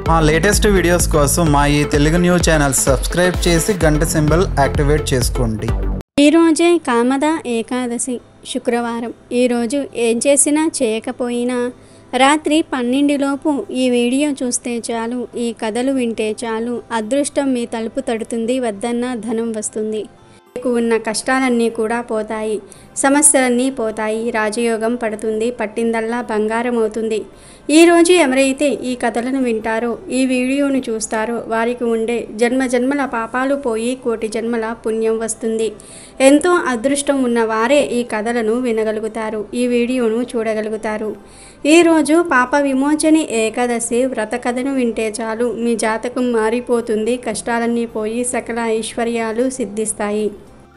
మా latest videos కోసం మా ఈ తెలుగు న్యూస్ ఛానల్ సబ్స్క్రైబ్ చేసి గంట సింబల్ యాక్టివేట్ చేసుకోండి. ఈరోజే కామద ఏకాదశి శుక్రవారం. ఈరోజు ఏం చేసినా చేయకపోయినా రాత్రి 12లోపు ఈ వీడియో చూస్తే చాలు, ఈ కథలు వింటే చాలు, అదృష్టం మీ తలుపు తడుతుంది, వద్దన్న ధనం వస్తుంది. మీకు ఉన్న కష్టాలన్నీ కూడా పోతాయి, సమస్యలన్నీ పోతాయి, రాజయోగం పడుతుంది, పట్టిందల్లా బంగారం అవుతుంది. ఈరోజు ఎవరైతే ఈ కథలను వింటారో, ఈ వీడియోను చూస్తారో వారికి ఉండే జన్మజన్మల పాపాలు పోయి కోటి జన్మల పుణ్యం వస్తుంది. ఎంతో అదృష్టం ఉన్న వారే ఈ కథలను వినగలుగుతారు, ఈ వీడియోను చూడగలుగుతారు. ఈరోజు పాప విమోచని ఏకాదశి వ్రత కథను వింటే చాలు, మీ జాతకం మారిపోతుంది, కష్టాలన్నీ పోయి సకల ఐశ్వర్యాలు సిద్ధిస్తాయి.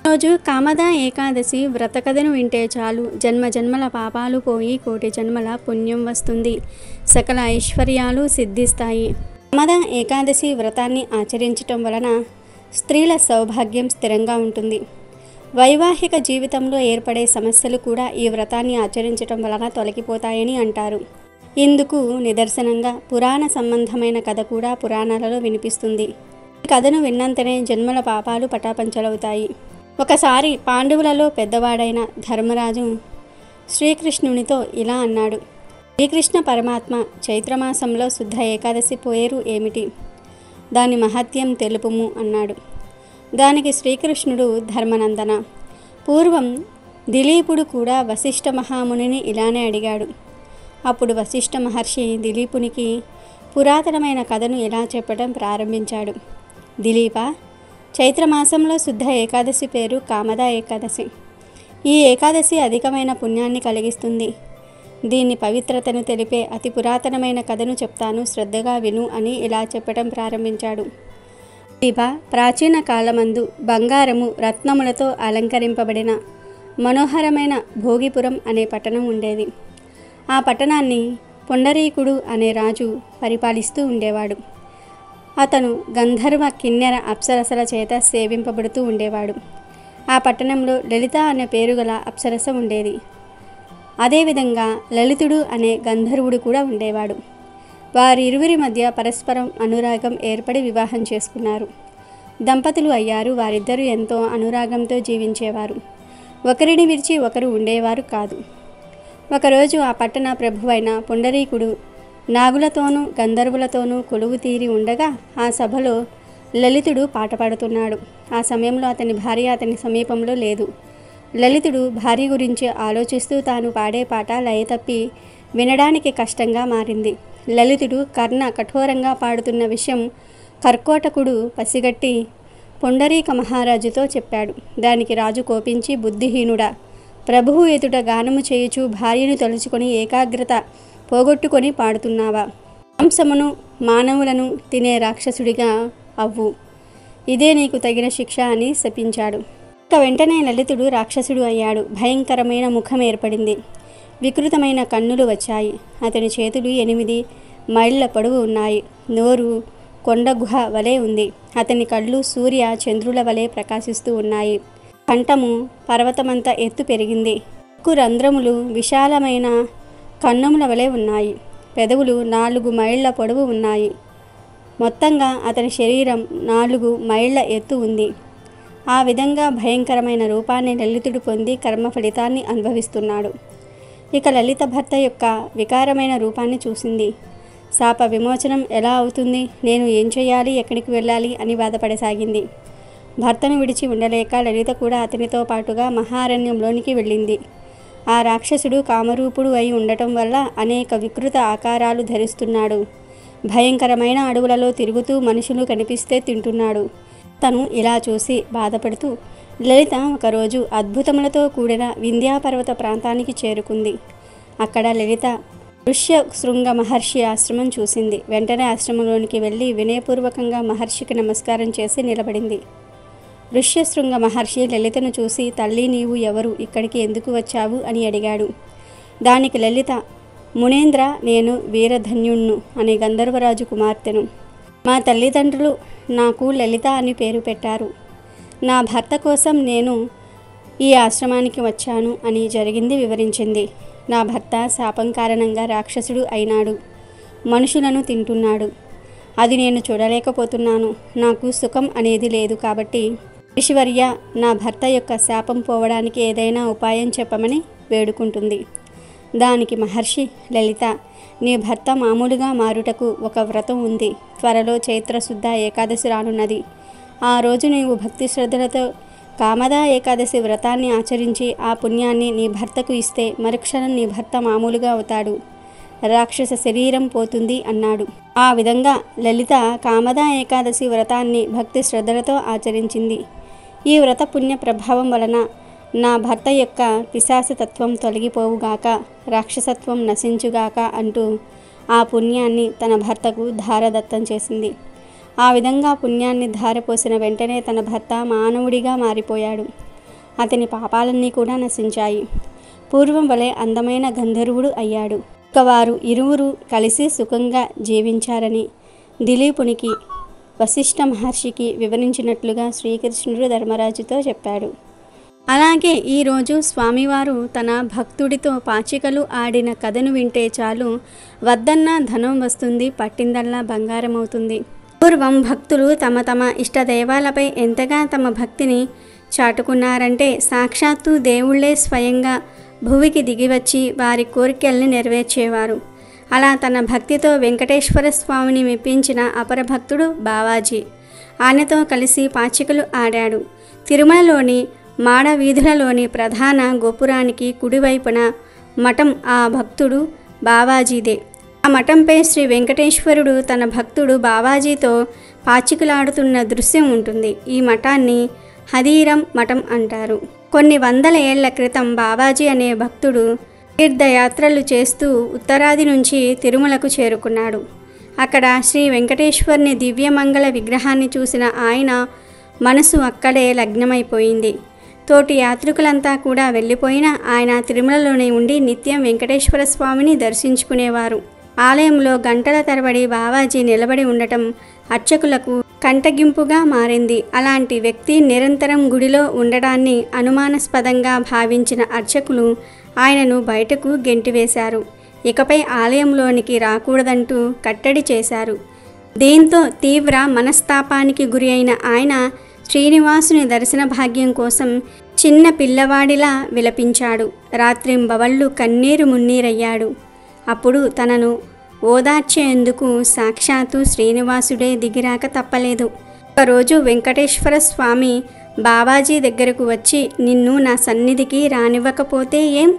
రోజు కామద ఏకాదశి వ్రత కథను వింటే చాలు, జన్మ జన్మల పాపాలు పోయి కోటి జన్మల పుణ్యం వస్తుంది, సకల ఐశ్వర్యాలు సిద్ధిస్తాయి. కామద ఏకాదశి వ్రతాన్ని ఆచరించటం వలన స్త్రీల సౌభాగ్యం స్థిరంగా ఉంటుంది. వైవాహిక జీవితంలో ఏర్పడే సమస్యలు కూడా ఈ వ్రతాన్ని ఆచరించటం వలన తొలగిపోతాయని అంటారు. ఇందుకు నిదర్శనంగా పురాణ సంబంధమైన కథ కూడా పురాణాలలో వినిపిస్తుంది. ఈ కథను విన్నంతనే జన్మల పాపాలు పటాపంచలవుతాయి. ఒకసారి పాండవులలో పెద్దవాడైన ధర్మరాజు శ్రీకృష్ణునితో ఇలా అన్నాడు: శ్రీకృష్ణ పరమాత్మ, చైత్రమాసంలో శుద్ధ ఏకాదశి పేరు ఏమిటి? దాని మహత్యం తెలుపుము అన్నాడు. దానికి శ్రీకృష్ణుడు, ధర్మనందన, పూర్వం దిలీపుడు కూడా వశిష్ఠ మహామునిని ఇలానే అడిగాడు. అప్పుడు వశిష్ఠ మహర్షి దిలీపునికి పురాతనమైన కథను ఇలా చెప్పడం ప్రారంభించాడు. దిలీప, చైత్రమాసంలో శుద్ధ ఏకాదశి పేరు కామద ఏకాదశి. ఈ ఏకాదశి అధికమైన పుణ్యాన్ని కలిగిస్తుంది. దీన్ని పవిత్రతను తెలిపే అతి పురాతనమైన కథను చెప్తాను, శ్రద్ధగా విను అని ఇలా చెప్పడం ప్రారంభించాడు. దిలీప, ప్రాచీన కాలమందు బంగారము రత్నములతో అలంకరింపబడిన మనోహరమైన భోగిపురం అనే పట్టణం ఉండేది. ఆ పట్టణాన్ని పొండరీకుడు అనే రాజు పరిపాలిస్తూ ఉండేవాడు. అతను గంధర్వ కిన్నెర అప్సరసల చేత సేవింపబడుతూ ఉండేవాడు. ఆ పట్టణంలో లలిత అనే పేరు గల అప్సరస ఉండేది. అదేవిధంగా లలితుడు అనే గంధర్వుడు కూడా ఉండేవాడు. వారిరువురి మధ్య పరస్పరం అనురాగం ఏర్పడి వివాహం చేసుకున్నారు. దంపతులు అయ్యారు. వారిద్దరూ ఎంతో అనురాగంతో జీవించేవారు. ఒకరిని విడిచి ఒకరు ఉండేవారు కాదు. ఒకరోజు ఆ పట్టణ ప్రభువైన పొండరీకుడు నాగులతోనూ గంధర్వులతోనూ కొలువు తీరి ఉండగా ఆ సభలో లలితుడు పాట పాడుతున్నాడు. ఆ సమయంలో అతని భార్య అతని సమీపంలో లేదు. లలితుడు భార్య గురించి ఆలోచిస్తూ తాను పాడే పాట లయ తప్పి వినడానికి కష్టంగా మారింది. లలితుడు కర్ణ కఠోరంగా పాడుతున్న విషయం కర్కోటకుడు పసిగట్టి పొండరీక మహారాజుతో చెప్పాడు. దానికి రాజు కోపించి, బుద్ధిహీనుడా, ప్రభువు ఎదుట గానము చేయుచు భార్యను తలుచుకొని ఏకాగ్రత పోగొట్టుకొని పాడుతున్నావా? మాంసమును మానవులను తినే రాక్షసుడిగా అవ్వు, ఇదే నీకు తగిన శిక్ష అని శపించాడు. ఇక వెంటనే లలితుడు రాక్షసుడు అయ్యాడు. భయంకరమైన ముఖం ఏర్పడింది. వికృతమైన కన్నులు వచ్చాయి. అతని చేతులు 8 మైళ్ళ పొడవు ఉన్నాయి. నోరు కొండ గుహ వలె ఉంది. అతని కళ్ళు సూర్య చంద్రుల వలె ప్రకాశిస్తూ ఉన్నాయి. కంఠము పర్వతమంత ఎత్తు పెరిగింది. ముక్కు రంధ్రములు విశాలమైన కన్నముల వలె ఉన్నాయి. పెదవులు 4 మైళ్ళ పొడవు ఉన్నాయి. మొత్తంగా అతని శరీరం 4 మైళ్ళ ఎత్తు ఉంది. ఆ విధంగా భయంకరమైన రూపాన్ని లలితుడు పొంది కర్మ ఫలితాన్ని అనుభవిస్తున్నాడు. ఇక లలిత భర్త యొక్క వికారమైన రూపాన్ని చూసింది. శాప విమోచనం ఎలా అవుతుంది? నేను ఏం చేయాలి? ఎక్కడికి వెళ్ళాలి? అని బాధపడసాగింది. భర్తను విడిచి ఉండలేక లలిత కూడా అతనితో పాటుగా మహారణ్యంలోనికి వెళ్ళింది. ఆ రాక్షసుడు కామరూపుడు అయి ఉండటం వల్ల అనేక వికృత ఆకారాలు ధరిస్తున్నాడు. భయంకరమైన అడవులలో తిరుగుతూ మనుషులు కనిపిస్తే తింటున్నాడు. తను ఇలా చూసి బాధపడుతూ లలిత ఒకరోజు అద్భుతములతో కూడిన వింధ్యాపర్వత ప్రాంతానికి చేరుకుంది. అక్కడ లలిత ఋష్యశృంగ మహర్షి ఆశ్రమం చూసింది. వెంటనే ఆశ్రమంలోనికి వెళ్ళి వినయపూర్వకంగా మహర్షికి నమస్కారం చేసి నిలబడింది. ఋష్యశృంగ మహర్షి లలితను చూసి, తల్లి, నీవు ఎవరు? ఇక్కడికి ఎందుకు వచ్చావు అని అడిగాడు. దానికి లలిత, మునేంద్ర, నేను వీరధన్యుణ్ణు అనే గంధర్వరాజు కుమార్తెను. మా తల్లిదండ్రులు నాకు లలిత అని పేరు పెట్టారు. నా భర్త కోసం నేను ఈ ఆశ్రమానికి వచ్చాను అని జరిగింది వివరించింది. నా భర్త శాపం కారణంగా రాక్షసుడు అయినాడు. మనుషులను తింటున్నాడు. అది నేను చూడలేకపోతున్నాను. నాకు సుఖం అనేది లేదు. కాబట్టి ఈశ్వర్య, నా భర్త యొక్క శాపం పోవడానికి ఏదైనా ఉపాయం చెప్పమని వేడుకుంటుంది. దానికి మహర్షి, లలిత, నీ భర్త మామూలుగా మారుటకు ఒక వ్రతం ఉంది. త్వరలో చైత్రశుద్ధ ఏకాదశి రానున్నది. ఆ రోజు నీవు భక్తి శ్రద్ధలతో కామదా ఏకాదశి వ్రతాన్ని ఆచరించి ఆ పుణ్యాన్ని నీ భర్తకు ఇస్తే మరుక్షణం నీ భర్త మామూలుగా అవుతాడు. రాక్షస శరీరం పోతుంది అన్నాడు. ఆ విధంగా లలిత కామదా ఏకాదశి వ్రతాన్ని భక్తి శ్రద్ధలతో ఆచరించింది. ఈ వ్రత పుణ్య ప్రభావం వలన నా భర్త యొక్క పిశాచతత్వం తొలగిపోవుగాక, రాక్షసత్వం నశించుగాక అంటూ ఆ పుణ్యాన్ని తన భర్తకు ధారదత్తం చేసింది. ఆ విధంగా పుణ్యాన్ని ధారపోసిన వెంటనే తన భర్త మానవుడిగా మారిపోయాడు. అతని పాపాలన్నీ కూడా నశించాయి. పూర్వం వలె అందమైన గంధర్వుడు అయ్యాడు. ఇక వారు ఇరువురు కలిసి సుఖంగా జీవించారని దిలీపునికి వశిష్ఠ మహర్షికి వివరించినట్లుగా శ్రీకృష్ణుడు ధర్మరాజుతో చెప్పాడు. అలాగే ఈరోజు స్వామివారు తన భక్తుడితో పాచికలు ఆడిన కథను వింటే చాలు, వద్దన్న ధనం వస్తుంది, పట్టిందల్లా బంగారం అవుతుంది. పూర్వం భక్తులు తమ తమ ఇష్టదైవాలపై ఎంతగా తమ భక్తిని చాటుకున్నారంటే సాక్షాత్తు దేవుళ్లే స్వయంగా భువికి దిగివచ్చి వారి కోరికల్ని నెరవేర్చేవారు. అలా తన భక్తితో వెంకటేశ్వర స్వామిని మెప్పించిన అపర భక్తుడు బావాజీ. ఆయనతో కలిసి పాచికలు ఆడాడు. తిరుమలలోని మాడ వీధులలోని ప్రధాన గోపురానికి కుడివైపున మఠం ఆ భక్తుడు బావాజీదే. ఆ మఠంపై శ్రీ వెంకటేశ్వరుడు తన భక్తుడు బావాజీతో పాచికలాడుతున్న దృశ్యం ఉంటుంది. ఈ మఠాన్ని హదీరం మఠం అంటారు. కొన్ని వందల ఏళ్ల క్రితం బావాజీ అనే భక్తుడు తీర్థయాత్రలు చేస్తూ ఉత్తరాది నుంచి తిరుమలకు చేరుకున్నాడు. అక్కడ శ్రీ వెంకటేశ్వరుని దివ్యమంగళ విగ్రహాన్ని చూసిన ఆయన మనసు అక్కడే లగ్నమైపోయింది. తోటి యాత్రికులంతా కూడా వెళ్ళిపోయినా ఆయన తిరుమలలోనే ఉండి నిత్యం వెంకటేశ్వర స్వామిని దర్శించుకునేవారు. ఆలయంలో గంటల తరబడి బావాజీ నిలబడి ఉండటం అర్చకులకు కంటగింపుగా మారింది. అలాంటి వ్యక్తి నిరంతరం గుడిలో ఉండడాన్ని అనుమానాస్పదంగా భావించిన అర్చకులు ఆయనను బయటకు గెంటివేశారు. ఇకపై ఆలయంలోనికి రాకూడదంటూ కట్టడి చేశారు. దీంతో తీవ్ర మనస్తాపానికి గురి అయిన ఆయన శ్రీనివాసుని దర్శన భాగ్యం కోసం చిన్న పిల్లవాడిలా విలపించాడు. రాత్రింబవళ్ళు కన్నీరు మున్నీరయ్యాడు. అప్పుడు తనను ఓదార్చేందుకు సాక్షాత్తు శ్రీనివాసుడే దిగిరాక తప్పలేదు. ఒకరోజు వెంకటేశ్వర స్వామి బావాజీ దగ్గరకు వచ్చి, నిన్ను నా సన్నిధికి రానివ్వకపోతే ఏం?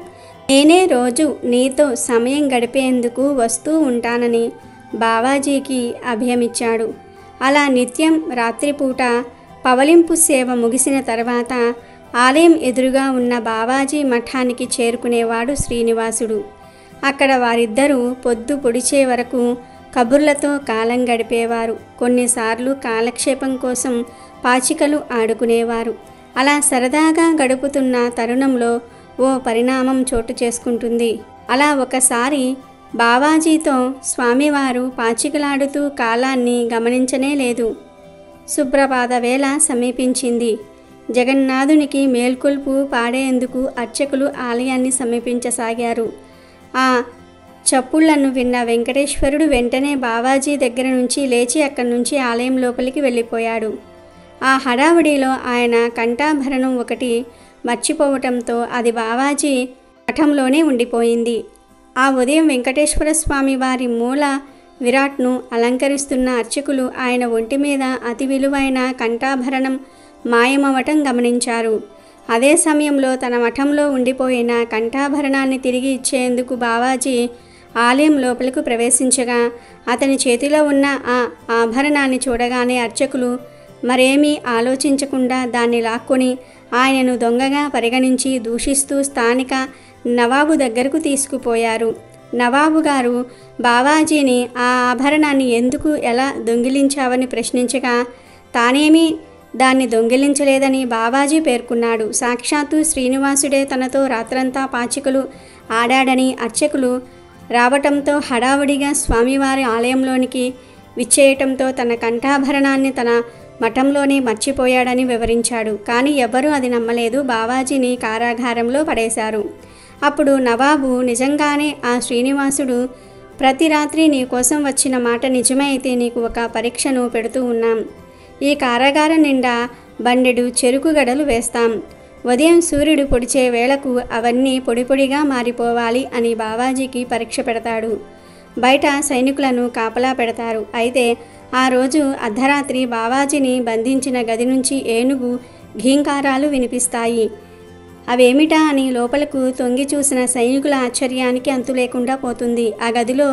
నేనే రోజు నీతో సమయం గడిపేందుకు వస్తూ ఉంటానని బావాజీకి అభయమిచ్చాడు. అలా నిత్యం రాత్రిపూట పవలింపు సేవ ముగిసిన తర్వాత ఆలయం ఎదురుగా ఉన్న బావాజీ మఠానికి చేరుకునేవాడు శ్రీనివాసుడు. అక్కడ వారిద్దరూ పొద్దు పొడిచే వరకు కబుర్లతో కాలం గడిపేవారు. కొన్నిసార్లు కాలక్షేపం కోసం పాచికలు ఆడుకునేవారు. అలా సరదాగా గడుపుతున్న తరుణంలో ఓ పరిణామం చోటు చేసుకుంటుంది. అలా ఒకసారి బావాజీతో స్వామివారు పాచికలాడుతూ కాలాన్ని గమనించనే లేదు. సుప్రభాత వేళ సమీపించింది. జగన్నాథునికి మేల్కొల్పు పాడేందుకు అర్చకులు ఆలయాన్ని సమీపించసాగారు. ఆ చప్పుళ్లను విన్న వెంకటేశ్వరుడు వెంటనే బావాజీ దగ్గర నుంచి లేచి అక్కడి నుంచి ఆలయం లోపలికి వెళ్ళిపోయాడు. ఆ హడావుడిలో ఆయన కంఠాభరణం ఒకటి మర్చిపోవటంతో అది బావాజీ మఠంలోనే ఉండిపోయింది. ఆ ఉదయం వెంకటేశ్వర స్వామి వారి మూల విరాట్ను అలంకరిస్తున్న అర్చకులు ఆయన ఒంటి మీద అతి విలువైన కంఠాభరణం మాయమవటం గమనించారు. అదే సమయంలో తన మఠంలో ఉండిపోయిన కంఠాభరణాన్ని తిరిగి ఇచ్చేందుకు బావాజీ ఆలయం లోపలకు ప్రవేశించగా అతని చేతిలో ఉన్న ఆ ఆభరణాన్ని చూడగానే అర్చకులు మరేమీ ఆలోచించకుండా దాన్ని లాక్కొని ఆయనను దొంగగా పరిగణించి దూషిస్తూ స్థానిక నవాబు దగ్గరకు తీసుకుపోయారు. నవాబు గారు బావాజీని ఆ ఆభరణాన్ని ఎందుకు, ఎలా దొంగిలించావని ప్రశ్నించగా తానేమీ దాన్ని దొంగిలించలేదని బావాజీ పేర్కొన్నాడు. సాక్షాత్తు శ్రీనివాసుడే తనతో రాత్రంతా పాచికలు ఆడాడని అర్చకులు రావటంతో హడావుడిగా స్వామివారి ఆలయంలోనికి విచ్చేయటంతో తన కంఠాభరణాన్ని తన మఠంలోనే మర్చిపోయాడని వివరించాడు. కానీ ఎవ్వరూ అది నమ్మలేదు. బావాజీని కారాగారంలో పడేశారు. అప్పుడు నవాబు నిజంగానే ఆ శ్రీనివాసుడు ప్రతి రాత్రి నీ కోసం వచ్చిన మాట నిజమే అయితే నీకు ఒక పరీక్షను పెడుతూ ఉన్నాం. ఈ కారాగారం నిండా బండెడు చెరుకు గడలు వేస్తాం. ఉదయం సూర్యుడు పొడిచే వేళకు అవన్నీ పొడి పొడిగా మారిపోవాలి అని బావాజీకి పరీక్ష పెడతాడు. బయట సైనికులను కాపలా పెడతారు. అయితే ఆ రోజు అర్ధరాత్రి బావాజీని బంధించిన గది నుంచి ఏనుగు ఘీంకారాలు వినిపిస్తాయి. అవేమిటా అని లోపలకు తొంగి చూసిన సైనికుల ఆశ్చర్యానికి అంతు లేకుండా పోతుంది. ఆ గదిలో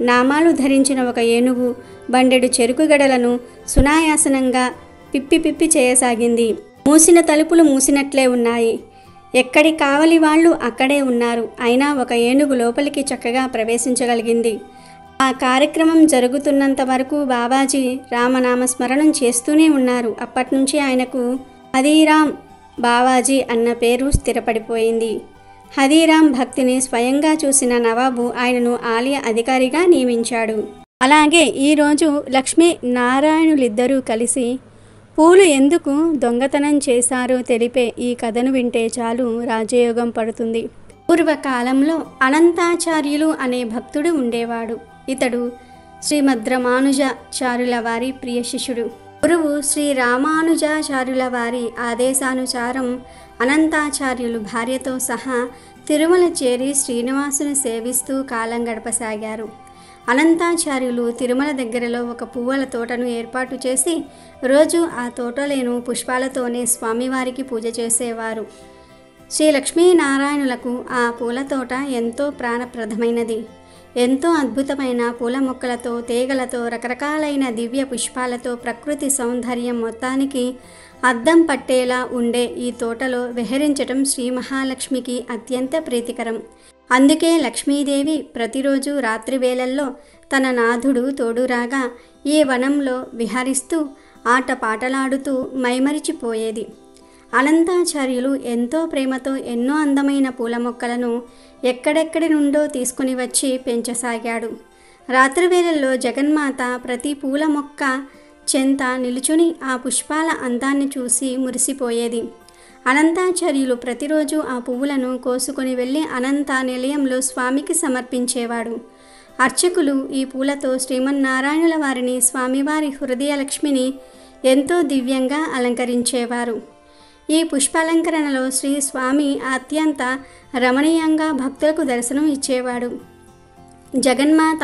నామాలు ధరించిన ఒక ఏనుగు బండెడు చెరుకు గడలను సునాయాసనంగా పిప్పి చేయసాగింది. మూసిన తలుపులు మూసినట్లే ఉన్నాయి. ఎక్కడి కావలి వాళ్ళు అక్కడే ఉన్నారు. అయినా ఒక ఏనుగు లోపలికి చక్కగా ప్రవేశించగలిగింది. ఆ కార్యక్రమం జరుగుతున్నంత వరకు బావాజీ రామనామస్మరణం చేస్తూనే ఉన్నారు. అప్పటినుంచి ఆయనకు హదీరామ్ బావాజీ అన్న పేరు స్థిరపడిపోయింది. హదీరామ్ భక్తిని స్వయంగా చూసిన నవాబు ఆయనను ఆలయ అధికారిగా నియమించాడు. అలాగే ఈరోజు లక్ష్మీ నారాయణులిద్దరూ కలిసి పూలు ఎందుకు దొంగతనం చేశారో తెలిపే ఈ కథను వింటే చాలు రాజయోగం పడుతుంది. పూర్వకాలంలో అనంతాచార్యులు అనే భక్తుడు ఉండేవాడు. ఇతడు శ్రీమద్రామానుజాచార్యుల వారి ప్రియ శిష్యుడు. గురువు శ్రీ రామానుజాచార్యుల వారి ఆదేశానుసారం అనంతాచార్యులు భార్యతో సహా తిరుమల చేరి శ్రీనివాసుని సేవిస్తూ కాలం గడపసాగారు. అనంతాచార్యులు తిరుమల దగ్గరలో ఒక పువ్వుల తోటను ఏర్పాటు చేసి రోజు ఆ తోటలోని పుష్పాలతోనే స్వామివారికి పూజ చేసేవారు. శ్రీ లక్ష్మీనారాయణులకు ఆ పూల తోట ఎంతో ప్రాణప్రదమైనది. ఎంతో అద్భుతమైన పూల మొక్కలతో, తీగలతో, రకరకాలైన దివ్య పుష్పాలతో ప్రకృతి సౌందర్యం మొత్తానికి అద్దం పట్టేలా ఉండే ఈ తోటలో విహరించటం శ్రీ మహాలక్ష్మికి అత్యంత ప్రీతికరం. అందుకే లక్ష్మీదేవి ప్రతిరోజు రాత్రి వేళల్లో తన నాథుడు తోడురాగా ఈ వనంలో విహరిస్తూ ఆటపాటలాడుతూ మైమరిచిపోయేది. అనంతాచార్యులు ఎంతో ప్రేమతో ఎన్నో అందమైన పూల మొక్కలను ఎక్కడెక్కడి నుండో తీసుకుని వచ్చి పెంచసాగాడు. రాత్రివేళల్లో జగన్మాత ప్రతి పూల మొక్క చెంత నిలుచుని ఆ పుష్పాల అందాన్ని చూసి మురిసిపోయేది. అనంతాచార్యులు ప్రతిరోజు ఆ పువ్వులను కోసుకొని వెళ్ళి అనంత నిలయంలో స్వామికి సమర్పించేవాడు. అర్చకులు ఈ పూలతో శ్రీమన్నారాయణుల వారిని, స్వామివారి హృదయలక్ష్మిని ఎంతో దివ్యంగా అలంకరించేవారు. ఈ పుష్పాలంకరణలో శ్రీ స్వామి అత్యంత రమణీయంగా భక్తులకు దర్శనం ఇచ్చేవాడు. జగన్మాత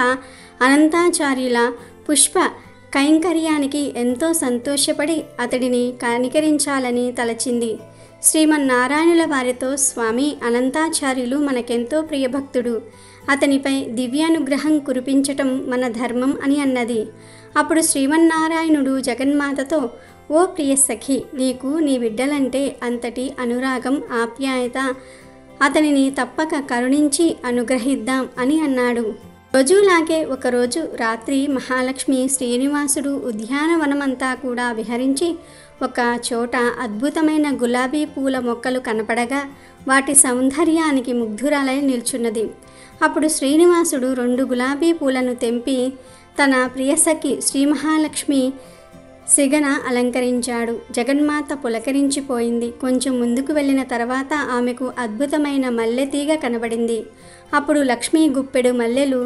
అనంతాచార్యుల పుష్ప కైంకర్యానికి ఎంతో సంతోషపడి అతడిని కనికరించాలని తలచింది. శ్రీమన్నారాయణుల వారితో, స్వామి అనంతాచార్యులు మనకెంతో ప్రియభక్తుడు, అతనిపై దివ్యానుగ్రహం కురిపించటం మన ధర్మం అని అన్నది. అప్పుడు శ్రీమన్నారాయణుడు జగన్మాతతో, ఓ ప్రియ సఖి, నీకు నీ బిడ్డలంటే అంతటి అనురాగం, ఆప్యాయత, అతనిని తప్పక కరుణించి అనుగ్రహిద్దాం అని అన్నాడు. రోజులాగే ఒకరోజు రాత్రి మహాలక్ష్మి శ్రీనివాసుడు ఉద్యానవనమంతా కూడా విహరించి ఒక చోట అద్భుతమైన గులాబీ పూల మొక్కలు కనపడగా వాటి సౌందర్యానికి ముగ్ధురాలై నిల్చున్నది. అప్పుడు శ్రీనివాసుడు 2 గులాబీ పూలను తెంపి తన ప్రియసఖి శ్రీ మహాలక్ష్మి సిగన అలంకరించాడు. జగన్మాత పులకరించిపోయింది. కొంచెం ముందుకు వెళ్ళిన తర్వాత ఆమెకు అద్భుతమైన మల్లెతీగ కనబడింది. అప్పుడు లక్ష్మీ గుప్పెడు మల్లెలు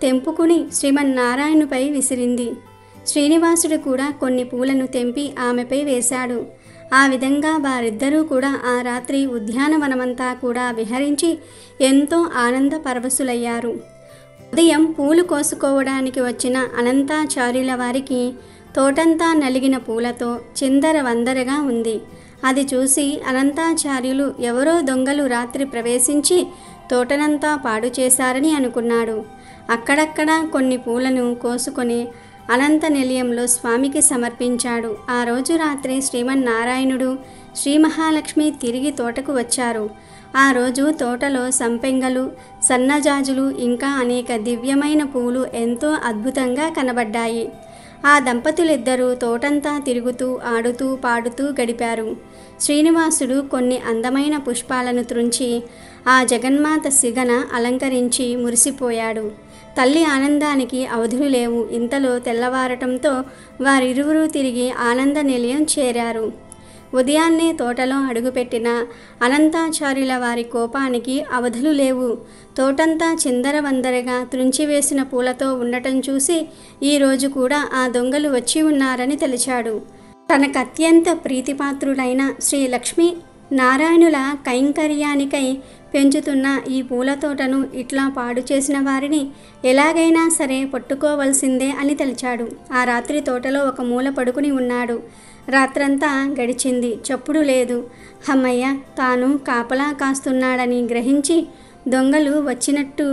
తెంపుకుని శ్రీమన్నారాయణుపై విసిరింది. శ్రీనివాసుడు కూడా కొన్ని పూలను తెంపి ఆమెపై వేశాడు. ఆ విధంగా వారిద్దరూ కూడా ఆ రాత్రి ఉద్యానవనమంతా కూడా విహరించి ఎంతో ఆనంద పరవశులయ్యారు. ఉదయం పూలు కోసుకోవడానికి వచ్చిన అనంతాచార్యుల వారికి తోటంతా నలిగిన పూలతో చిందరవందరగా ఉంది. అది చూసి అనంతాచార్యులు ఎవరో దొంగలు రాత్రి ప్రవేశించి తోటనంతా పాడు చేశారని అనుకున్నాడు. అక్కడక్కడ కొన్ని పూలను కోసుకొని అనంత నిలయంలో స్వామికి సమర్పించాడు. ఆ రోజు రాత్రి శ్రీమన్నారాయణుడు, శ్రీ మహాలక్ష్మి తిరిగి తోటకు వచ్చారు. ఆ రోజు తోటలో సంపెంగలు, సన్నజాజులు ఇంకా అనేక దివ్యమైన పూలు ఎంతో అద్భుతంగా కనబడ్డాయి. ఆ దంపతులిద్దరూ తోటంతా తిరుగుతూ, ఆడుతూ, పాడుతూ గడిపారు. శ్రీనివాసుడు కొన్ని అందమైన పుష్పాలను త్రుంచి ఆ జగన్మాత సిగన అలంకరించి మురిసిపోయాడు. తల్లి ఆనందానికి అవధులు లేవు. ఇంతలో తెల్లవారటంతో వారిరువురూ తిరిగి ఆనంద నిలయం చేరారు. ఉదయాన్నే తోటలో అడుగుపెట్టిన అనంతాచార్యుల వారి కోపానికి అవధులు లేవు. తోటంతా చిందరవందరగా త్రుంచివేసిన పూలతో ఉండటం చూసి ఈరోజు కూడా ఆ దొంగలు వచ్చి ఉన్నారని తలిచాడు. తనకత్యంత ప్రీతిపాత్రుడైన శ్రీ లక్ష్మీ నారాయణుల కైంకర్యానికై పెంచుతున్న ఈ పూల తోటను ఇట్లా పాడు చేసిన వారిని ఎలాగైనా సరే పట్టుకోవలసిందే అని తలిచాడు. ఆ రాత్రి తోటలో ఒక మూల పడుకుని ఉన్నాడు. రాత్రంతా గడిచింది, చప్పుడు లేదు. హమ్మయ్య, తాను కాపలా కాస్తున్నాడని గ్రహించి దొంగలు వచ్చినట్టు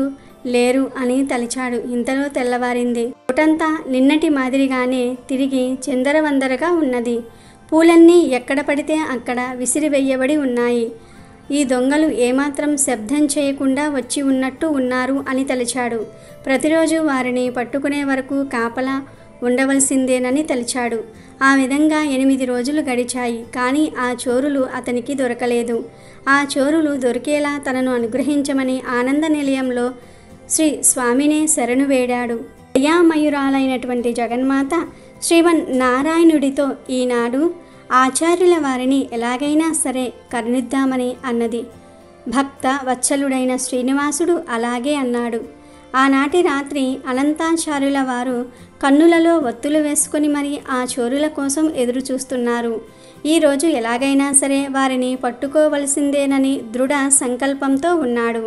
లేరు అని తలిచాడు. ఇంతలో తెల్లవారింది. తోటంతా నిన్నటి మాదిరిగానే తిరిగి చిందరవందరగా ఉన్నది. పూలన్నీ ఎక్కడ పడితే అక్కడ విసిరివెయ్యబడి ఉన్నాయి. ఈ దొంగలు ఏమాత్రం శబ్దం చేయకుండా వచ్చి ఉన్నట్టు ఉన్నారు అని తలిచాడు. ప్రతిరోజు వారిని పట్టుకునే వరకు కాపలా ఉండవలసిందేనని తలిచాడు. ఆ విధంగా 8 రోజులు గడిచాయి. కానీ ఆ చోరులు అతనికి దొరకలేదు. ఆ చోరులు దొరికేలా తనను అనుగ్రహించమని ఆనంద నిలయంలో శ్రీ స్వామినే శరణు వేడాడు. దయామయురాలైనటువంటి జగన్మాత శ్రీమన్నారాయణుడితో ఈనాడు ఆచార్యుల వారిని ఎలాగైనా సరే కరుణిద్దామని అన్నది. భక్త వత్సలుడైన శ్రీనివాసుడు అలాగే అన్నాడు. ఆనాటి రాత్రి అనంతాచార్యుల వారు కన్నులలో ఒత్తులు వేసుకుని మరి ఆ చోరుల కోసం ఎదురు చూస్తున్నారు. ఈరోజు ఎలాగైనా సరే వారిని పట్టుకోవలసిందేనని దృఢ సంకల్పంతో ఉన్నాడు.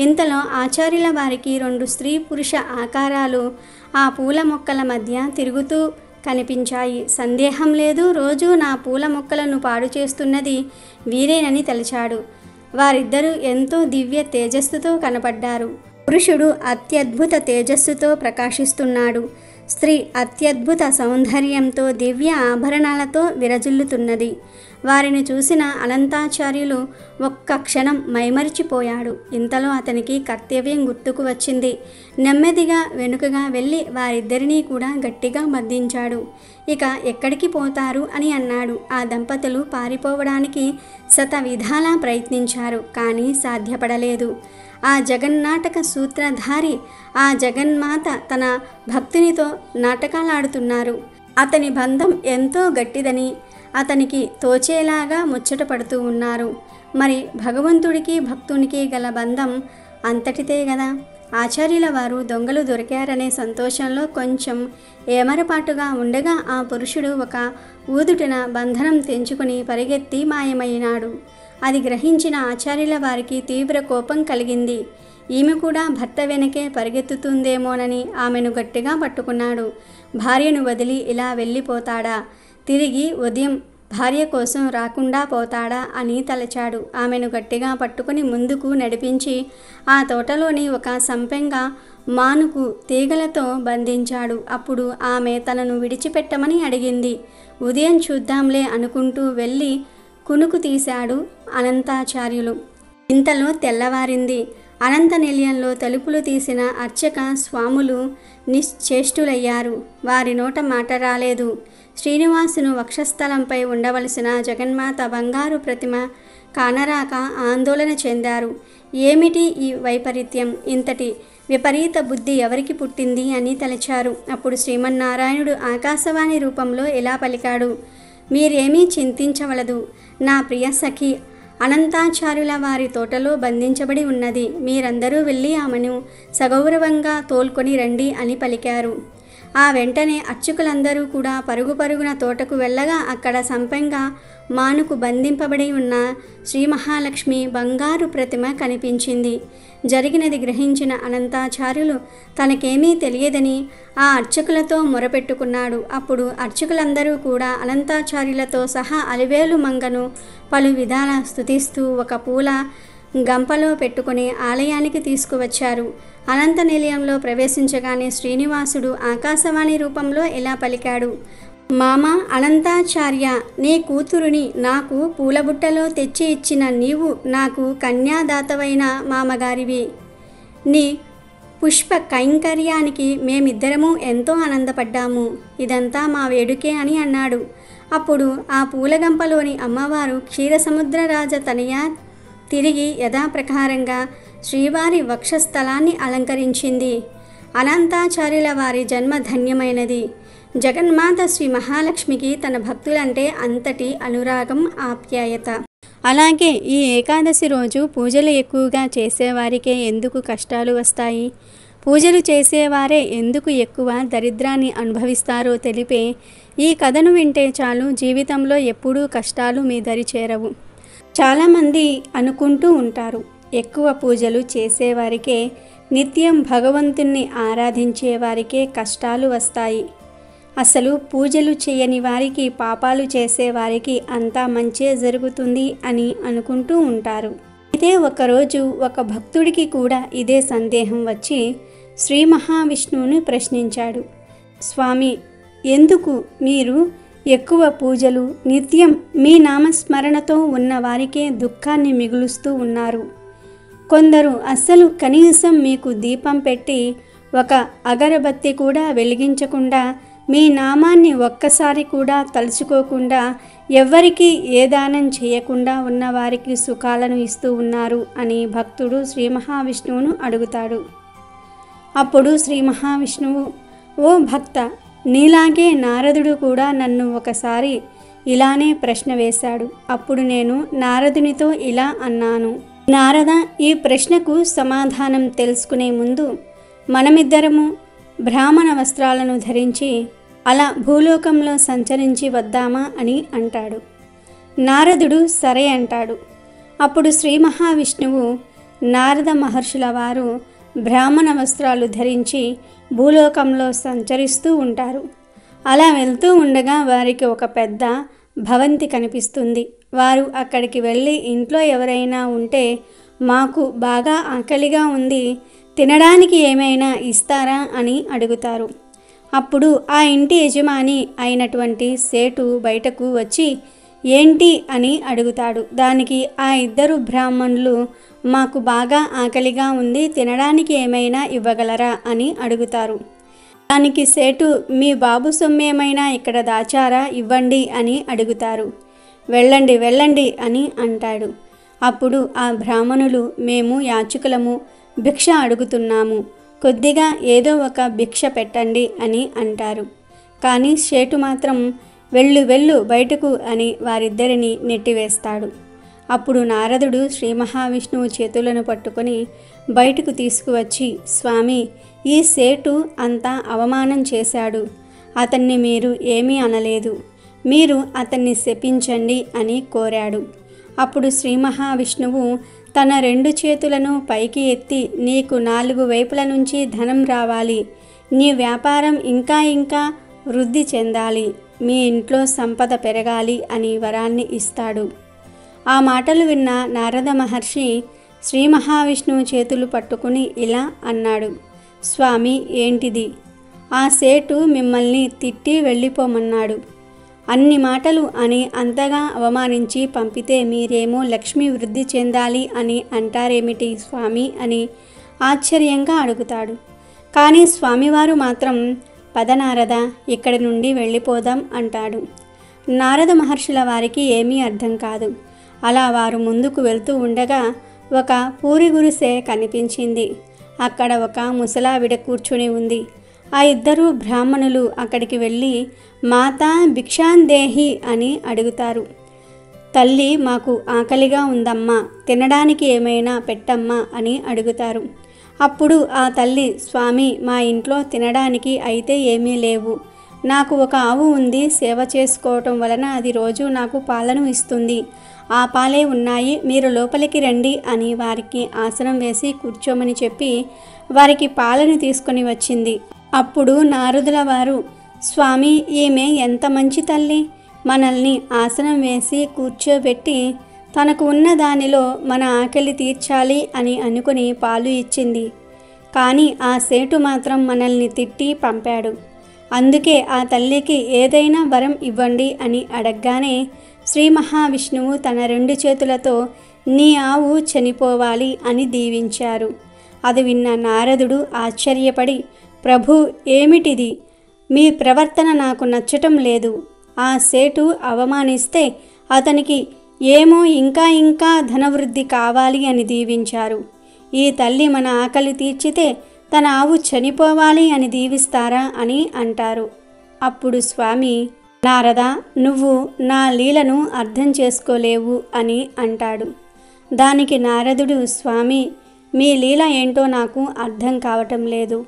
ఇంతలో ఆచార్యుల వారికి 2 స్త్రీ పురుష ఆకారాలు ఆ పూల మొక్కల మధ్య తిరుగుతూ కనిపించాయి. సందేహం లేదు, రోజు నా పూల మొక్కలను పాడు చేస్తున్నది వీరేనని తలిచాడు. వారిద్దరూ ఎంతో దివ్య తేజస్సుతో కనపడ్డారు. పురుషుడు అత్యద్భుత తేజస్సుతో ప్రకాశిస్తున్నాడు. స్త్రీ అత్యద్భుత సౌందర్యంతో దివ్య ఆభరణాలతో విరజిల్లుతున్నది. వారిని చూసిన అనంతాచార్యులు ఒక్క క్షణం మైమరిచిపోయాడు. ఇంతలో అతనికి కర్తవ్యం గుర్తుకు వచ్చింది. నెమ్మదిగా వెనుకగా వెళ్ళి వారిద్దరినీ కూడా గట్టిగా మద్దించాడు. ఇక ఎక్కడికి పోతారు అని అన్నాడు. ఆ దంపతులు పారిపోవడానికి శతవిధాలా ప్రయత్నించారు, కానీ సాధ్యపడలేదు. ఆ జగన్నాటక సూత్రధారి ఆ జగన్మాత తన భక్తునితో నాటకాలాడుతున్నారు. అతని బంధం ఎంతో గట్టిదని అతనికి తోచేలాగా ముచ్చట పడుతూ ఉన్నారు. మరి భగవంతుడికి భక్తునికి గల బంధం అంతటిదే గదా. ఆచార్యుల వారు దొంగలు దొరికారనే సంతోషంలో కొంచెం ఏమరపాటుగా ఉండగా ఆ పురుషుడు ఒక ఊదుటిన బంధనం తెంచుకుని పరిగెత్తి మాయమైనాడు. అది గ్రహించిన ఆచార్యుల వారికి తీవ్ర కోపం కలిగింది. ఈమె కూడా భర్త వెనకే పరిగెత్తుతుందేమోనని ఆమెను గట్టిగా పట్టుకున్నాడు. భార్యను వదిలి ఇలా వెళ్ళిపోతాడా? తిరిగి ఉదయం భార్య కోసం రాకుండా పోతాడా అని తలచాడు. ఆమెను గట్టిగా పట్టుకుని ముందుకు నడిపించి ఆ తోటలోని ఒక సంపెంగ మానుకు తీగలతో బంధించాడు. అప్పుడు ఆమె తనను విడిచిపెట్టమని అడిగింది. ఉదయం చూద్దాంలే అనుకుంటూ వెళ్ళి కునుకు తీశాడు అనంతాచార్యులు. ఇంతలో తెల్లవారింది. అనంత నిలయంలో తలుపులు తీసిన అర్చక స్వాములు నిశ్చేష్టులయ్యారు. వారి నోట మాట రాలేదు. శ్రీనివాసును వక్షస్థలంపై ఉండవలసిన జగన్మాత బంగారు ప్రతిమ కానరాక ఆందోళన చెందారు. ఏమిటి ఈ వైపరీత్యం? ఇంతటి విపరీత బుద్ధి ఎవరికి పుట్టింది అని తలచారు. అప్పుడు శ్రీమన్నారాయణుడు ఆకాశవాణి రూపంలో ఇలా పలికాడు. మీరేమీ చింతించవలదు. నా ప్రియ సఖి అనంతాచార్యుల వారి తోటలో బంధించబడి ఉన్నది. మీరందరూ వెళ్ళి ఆమెను సగౌరవంగా తోల్కొని రండి అని పలికారు. ఆ వెంటనే అర్చకులందరూ కూడా పరుగు పరుగున తోటకు వెళ్ళగా అక్కడ సంపెంగా మానుకు బంధింపబడి ఉన్న శ్రీ మహాలక్ష్మి బంగారు ప్రతిమ కనిపించింది. జరిగినది గ్రహించిన అనంతాచార్యులు తనకేమీ తెలియదని ఆ అర్చకులతో మొరపెట్టుకున్నాడు. అప్పుడు అర్చకులందరూ కూడా అనంతాచార్యులతో సహా అలివేలు మంగను పలు విధాల స్తుతిస్తూ ఒక పూల గంపలో పెట్టుకుని ఆలయానికి తీసుకువచ్చారు. అనంత నిలయంలో ప్రవేశించగానే శ్రీనివాసుడు ఆకాశవాణి రూపంలో ఇలా పలికాడు. మామ అనంతాచార్య, నీ కూతురుని నాకు పూలబుట్టలో తెచ్చి ఇచ్చిన నీవు నాకు కన్యాదాతవైన మామగారివి. నీ పుష్ప కైంకర్యానికి మేమిద్దరము ఎంతో ఆనందపడ్డాము. ఇదంతా మా వేడుకే అని అన్నాడు. అప్పుడు ఆ పూలగంపలోని అమ్మవారు క్షీరసముద్రరాజ తనయ తిరిగి యథాప్రకారంగా శ్రీవారి వక్షస్థలాన్ని అలంకరించింది. అనంతాచార్యుల వారి జన్మ ధన్యమైనది. జగన్మాత శ్రీ మహాలక్ష్మికి తన భక్తులంటే అంతటి అనురాగం, ఆప్యాయత. అలాగే ఈ ఏకాదశి రోజు పూజలు ఎక్కువగా చేసేవారికే ఎందుకు కష్టాలు వస్తాయి, పూజలు చేసేవారే ఎందుకు ఎక్కువ దరిద్రాన్ని అనుభవిస్తారో తెలిపే ఈ కథను వింటే చాలు, జీవితంలో ఎప్పుడూ కష్టాలు మీ దరి చేరవు. చాలామంది అనుకుంటూ ఉంటారు, ఎక్కువ పూజలు చేసేవారికే, నిత్యం భగవంతుణ్ణి ఆరాధించే వారికే కష్టాలు వస్తాయి. అసలు పూజలు చేయని వారికి, పాపాలు చేసేవారికి అంతా మంచే జరుగుతుంది అని అనుకుంటూ ఉంటారు. అయితే ఒకరోజు ఒక భక్తుడికి కూడా ఇదే సందేహం వచ్చి శ్రీ మహావిష్ణువుని ప్రశ్నించాడు. స్వామి, ఎందుకు మీరు ఎక్కువ పూజలు, నిత్యం మీ నామస్మరణతో ఉన్న వారికే దుఃఖాన్ని మిగులుస్తూ ఉన్నారు? కొందరు అస్సలు కనీసం మీకు దీపం పెట్టి ఒక అగరబత్తి కూడా వెలిగించకుండా, మీ నామాన్ని ఒక్కసారి కూడా తలుచుకోకుండా, ఎవ్వరికీ ఏ దానం చేయకుండా ఉన్నవారికి సుఖాలను ఇస్తూ ఉన్నారు అని భక్తుడు శ్రీ మహావిష్ణువును అడుగుతాడు. అప్పుడు శ్రీ మహావిష్ణువు, ఓ భక్త, నీలాగే నారదుడు కూడా నన్ను ఒకసారి ఇలానే ప్రశ్న వేశాడు. అప్పుడు నేను నారదునితో ఇలా అన్నాను, నారద, ఈ ప్రశ్నకు సమాధానం తెలుసుకునే ముందు మనమిద్దరము బ్రాహ్మణ వస్త్రాలను ధరించి అలా భూలోకంలో సంచరించి వద్దామా అని అంటాడు. నారదుడు సరే అంటాడు. అప్పుడు శ్రీ మహావిష్ణువు నారద మహర్షుల వారు బ్రాహ్మణ వస్త్రాలు ధరించి భూలోకంలో సంచరిస్తూ ఉంటారు. అలా వెళ్తూ ఉండగా వారికి ఒక పెద్ద భవంతి కనిపిస్తుంది. వారు అక్కడికి వెళ్ళి ఇంట్లో ఎవరైనా ఉంటే, మాకు బాగా ఆకలిగా ఉంది, తినడానికి ఏమైనా ఇస్తారా అని అడుగుతారు. అప్పుడు ఆ ఇంటి యజమాని అయినటువంటి సేటు బయటకు వచ్చి ఏంటి అని అడుగుతాడు. దానికి ఆ ఇద్దరు బ్రాహ్మణులు, మాకు బాగా ఆకలిగా ఉంది, తినడానికి ఏమైనా ఇవ్వగలరా అని అడుగుతారు. దానికి సేటు, మీ బాబు సొమ్మేమైనా ఇక్కడ దాచారా, ఇవ్వండి అని అడుగుతారు. వెళ్ళండి వెళ్ళండి అని అంటాడు. అప్పుడు ఆ బ్రాహ్మణులు, మేము యాచకులము, భిక్ష అడుగుతున్నాము, కొద్దిగా ఏదో ఒక భిక్ష పెట్టండి అని అంటారు. కానీ సేటు మాత్రం వెళ్ళు వెళ్ళు బయటకు అని వారిద్దరిని నెట్టివేస్తాడు. అప్పుడు నారదుడు శ్రీ మహావిష్ణువు చేతులను పట్టుకొని బయటకు తీసుకువచ్చి, స్వామి, ఈ సేటు అంతా అవమానం చేశాడు, అతన్ని మీరు ఏమీ అనలేదు, మీరు అతన్ని శపించండి అని కోరాడు. అప్పుడు శ్రీ మహావిష్ణువు తన 2 చేతులను పైకి ఎత్తి, నీకు 4 వైపుల నుంచి ధనం రావాలి, నీ వ్యాపారం ఇంకా ఇంకా వృద్ధి చెందాలి, మీ ఇంట్లో సంపద పెరగాలి అని వరాన్ని ఇస్తాడు. ఆ మాటలు విన్న నారద మహర్షి శ్రీ మహావిష్ణువు చేతులు పట్టుకుని ఇలా అన్నాడు, స్వామి, ఏంటిది? ఆ సేటు మిమ్మల్ని తిట్టి వెళ్ళిపోమన్నాడు. అన్ని మాటలు అని అంతగా అవమానించి పంపితే మీరేమో లక్ష్మి వృద్ధి చెందాలి అని అంటారేమిటి స్వామి అని ఆశ్చర్యంగా అడుగుతాడు. కానీ స్వామివారు మాత్రం, పద నారద, ఇక్కడి నుండి వెళ్ళిపోదాం అంటాడు. నారద మహర్షుల వారికి ఏమీ అర్థం కాదు. అలా వారు ముందుకు వెళ్తూ ఉండగా ఒక పూరి గుడిసె కనిపించింది. అక్కడ ఒక ముసలావిడ కూర్చుని ఉంది. ఆ ఇద్దరు బ్రాహ్మణులు అక్కడికి వెళ్ళి, మాతా భిక్షాందేహి అని అడుగుతారు. తల్లి, మాకు ఆకలిగా ఉందమ్మా, తినడానికి ఏమైనా పెట్టమ్మా అని అడుగుతారు. అప్పుడు ఆ తల్లి, స్వామి, మా ఇంట్లో తినడానికి అయితే ఏమీ లేవు, నాకు ఒక ఆవు ఉంది, సేవ చేసుకోవటం వలన అది రోజు నాకు పాలను ఇస్తుంది, ఆ పాలే ఉన్నాయి, మీరు లోపలికి రండి అని వారికి ఆసనం వేసి కూర్చోమని చెప్పి వారికి పాలను తీసుకొని వచ్చింది. అప్పుడు నారదుల వారు, స్వామి, ఈమె ఎంత మంచి తల్లి, మనల్ని ఆసనం వేసి కూర్చోబెట్టి తనకు ఉన్న దానిలో మన ఆకలి తీర్చాలి అని అనుకుని పాలు ఇచ్చింది. కానీ ఆ సేటు మాత్రం మనల్ని తిట్టి పంపాడు. అందుకే ఆ తల్లికి ఏదైనా వరం ఇవ్వండి అని అడగగానే శ్రీ మహావిష్ణువు తన 2 చేతులతో నీ ఆవు చనిపోవాలి అని దీవించారు. అది విన్న నారదుడు ఆశ్చర్యపడి, ప్రభు, ఏమిటిది? మీ ప్రవర్తన నాకు నచ్చటం లేదు. ఆ సేటు అవమానిస్తే అతనికి ఏమో ఇంకా ఇంకా ధనవృద్ధి కావాలి అని దీవించారు. ఈ తల్లి మన ఆకలి తీర్చితే తన ఆవు చనిపోవాలి అని దీవిస్తారా అని అంటారు. అప్పుడు స్వామి, నారదా, నువ్వు నా లీలను అర్థం చేసుకోలేవు అని అంటాడు. దానికి నారదుడు, స్వామి, మీ లీల ఏంటో నాకు అర్థం కావటం లేదు,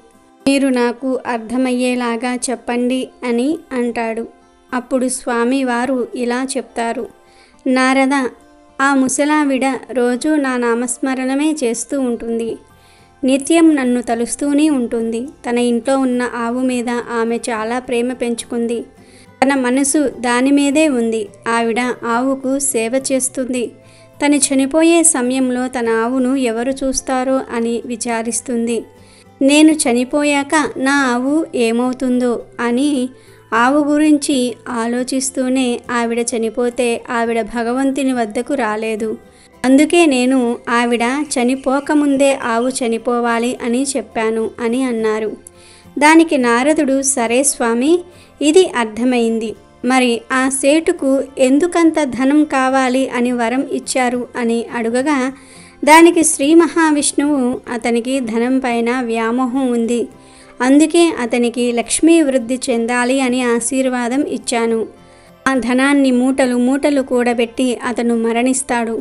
మీరు నాకు అర్థమయ్యేలాగా చెప్పండి అని అంటాడు. అప్పుడు స్వామి వారు ఇలా చెప్తారు, నారద, ఆ ముసలావిడ రోజు నా నామస్మరణమే చేస్తూ ఉంటుంది. నిత్యం నన్ను తలుస్తూనే ఉంటుంది. తన ఇంట్లో ఉన్న ఆవు మీద ఆమె చాలా ప్రేమ పెంచుకుంది. తన మనసు దాని మీదే ఉంది. ఆవిడ ఆవుకు సేవ చేస్తుంది. తను చనిపోయే సమయంలో తన ఆవును ఎవరు చూస్తారో అని విచారిస్తుంది. నేను చనిపోయాక నా ఆవు ఏమవుతుందో అని ఆవు గురించి ఆలోచిస్తూనే ఆవిడ చనిపోతే ఆవిడ భగవంతుని వద్దకు రాలేదు. అందుకే నేను ఆవిడ చనిపోకముందే ఆవు చనిపోవాలి అని చెప్పాను అని అన్నారు. దానికి నారదుడు, సరే స్వామి, ఇది అర్థమైంది. మరి ఆ సేటుకు ఎందుకంత ధనం కావాలి అని వరం ఇచ్చారు అని అడుగగా, దానికి శ్రీ మహావిష్ణువు అతనికి ధనం పైన వ్యామోహం ఉంది, అందుకే అతనికి లక్ష్మీ వృద్ధి చెందాలి అని ఆశీర్వాదం ఇచ్చాను. ఆ ధనాన్ని మూటలు మూటలు కూడబెట్టి అతను మరణిస్తాడు.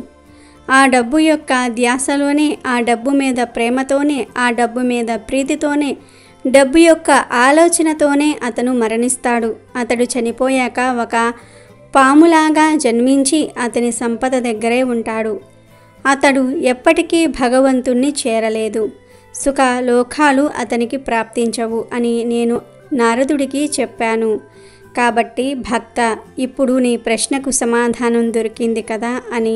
ఆ డబ్బు యొక్క ధ్యాసలోనే, ఆ డబ్బు మీద ప్రేమతోనే, ఆ డబ్బు మీద ప్రీతితోనే, డబ్బు యొక్క ఆలోచనతోనే అతను మరణిస్తాడు. అతడు చనిపోయాక ఒక పాములాగా జన్మించి అతని సంపద దగ్గరే ఉంటాడు. అతడు ఎప్పటికీ భగవంతుణ్ణి చేరలేదు. సుఖ లోకాలు అతనికి ప్రాప్తించవు అని నేను నారదుడికి చెప్పాను. కాబట్టి భక్త, ఇప్పుడు నీ ప్రశ్నకు సమాధానం దొరికింది కదా అని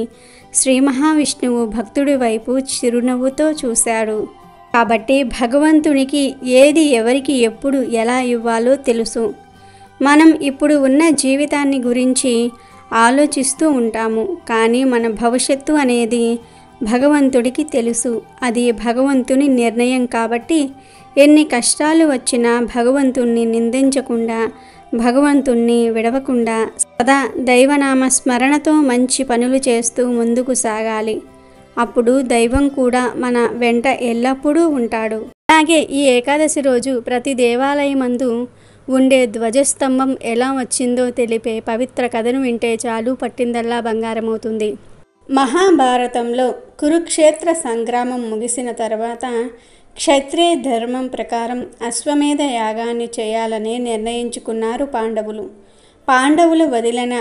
శ్రీ మహావిష్ణువు భక్తుడి వైపు చిరునవ్వుతో చూశాడు. కాబట్టి భగవంతునికి ఏది ఎవరికి ఎప్పుడు ఎలా ఇవ్వాలో తెలుసు. మనం ఇప్పుడు ఉన్న జీవితాన్ని గురించి ఆలోచిస్తూ ఉంటాము, కానీ మన భవిష్యత్తు అనేది భగవంతుడికి తెలుసు. అది భగవంతుని నిర్ణయం. కాబట్టి ఎన్ని కష్టాలు వచ్చినా భగవంతుణ్ణి నిందించకుండా, భగవంతుణ్ణి విడవకుండా సదా దైవనామ స్మరణతో మంచి పనులు చేస్తూ ముందుకు సాగాలి. అప్పుడు దైవం కూడా మన వెంట ఎల్లప్పుడూ ఉంటాడు. అలాగే ఈ ఏకాదశి రోజు ప్రతి దేవాలయమందు ఉండే ధ్వజస్తంభం ఎలా వచ్చిందో తెలిపే పవిత్ర కథను వింటే చాలు, పట్టిందల్లా బంగారమవుతుంది. మహాభారతంలో కురుక్షేత్ర సంగ్రామం ముగిసిన తర్వాత క్షత్రియ ధర్మం ప్రకారం అశ్వమేధ యాగాన్ని చేయాలని నిర్ణయించుకున్నారు పాండవులు. పాండవులు వదిలిన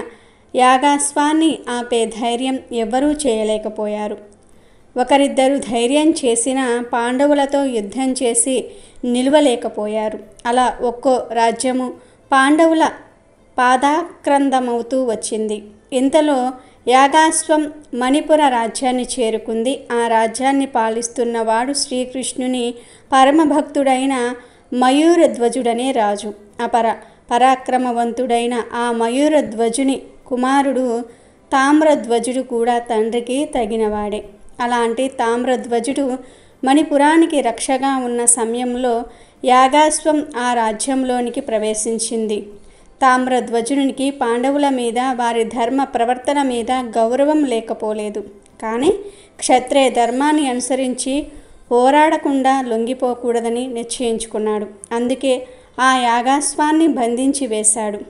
యాగాశ్వాన్ని ఆపే ధైర్యం ఎవ్వరూ చేయలేకపోయారు. ఒకరిద్దరు ధైర్యం చేసినా పాండవులతో యుద్ధం చేసి నిలవలేకపోయారు. అలా ఒక్కో రాజ్యము పాండవుల పాదాక్రందమవుతూ వచ్చింది. ఇంతలో యాగాశ్వం మణిపుర రాజ్యాన్ని చేరుకుంది. ఆ రాజ్యాన్ని పాలిస్తున్నవాడు శ్రీకృష్ణుని పరమభక్తుడైన మయూరధ్వజుడనే రాజు. పరాక్రమవంతుడైన ఆ మయూరధ్వజుని కుమారుడు తామ్రధ్వజుడు కూడా తండ్రికి తగినవాడే. అలాంటి తామ్రధ్వజుడు మణిపురానికి రక్షగా ఉన్న సమయంలో యాగాశ్వం ఆ రాజ్యంలోనికి ప్రవేశించింది. తామ్రధ్వజునికి పాండవుల మీద, వారి ధర్మ ప్రవర్తన మీద గౌరవం లేకపోలేదు. కానీ క్షత్రియ ధర్మాన్ని అనుసరించి పోరాడకుండా లొంగిపోకూడదని నిశ్చయించుకున్నాడు. అందుకే ఆ యాగాశ్వాన్ని బంధించి వేశాడు.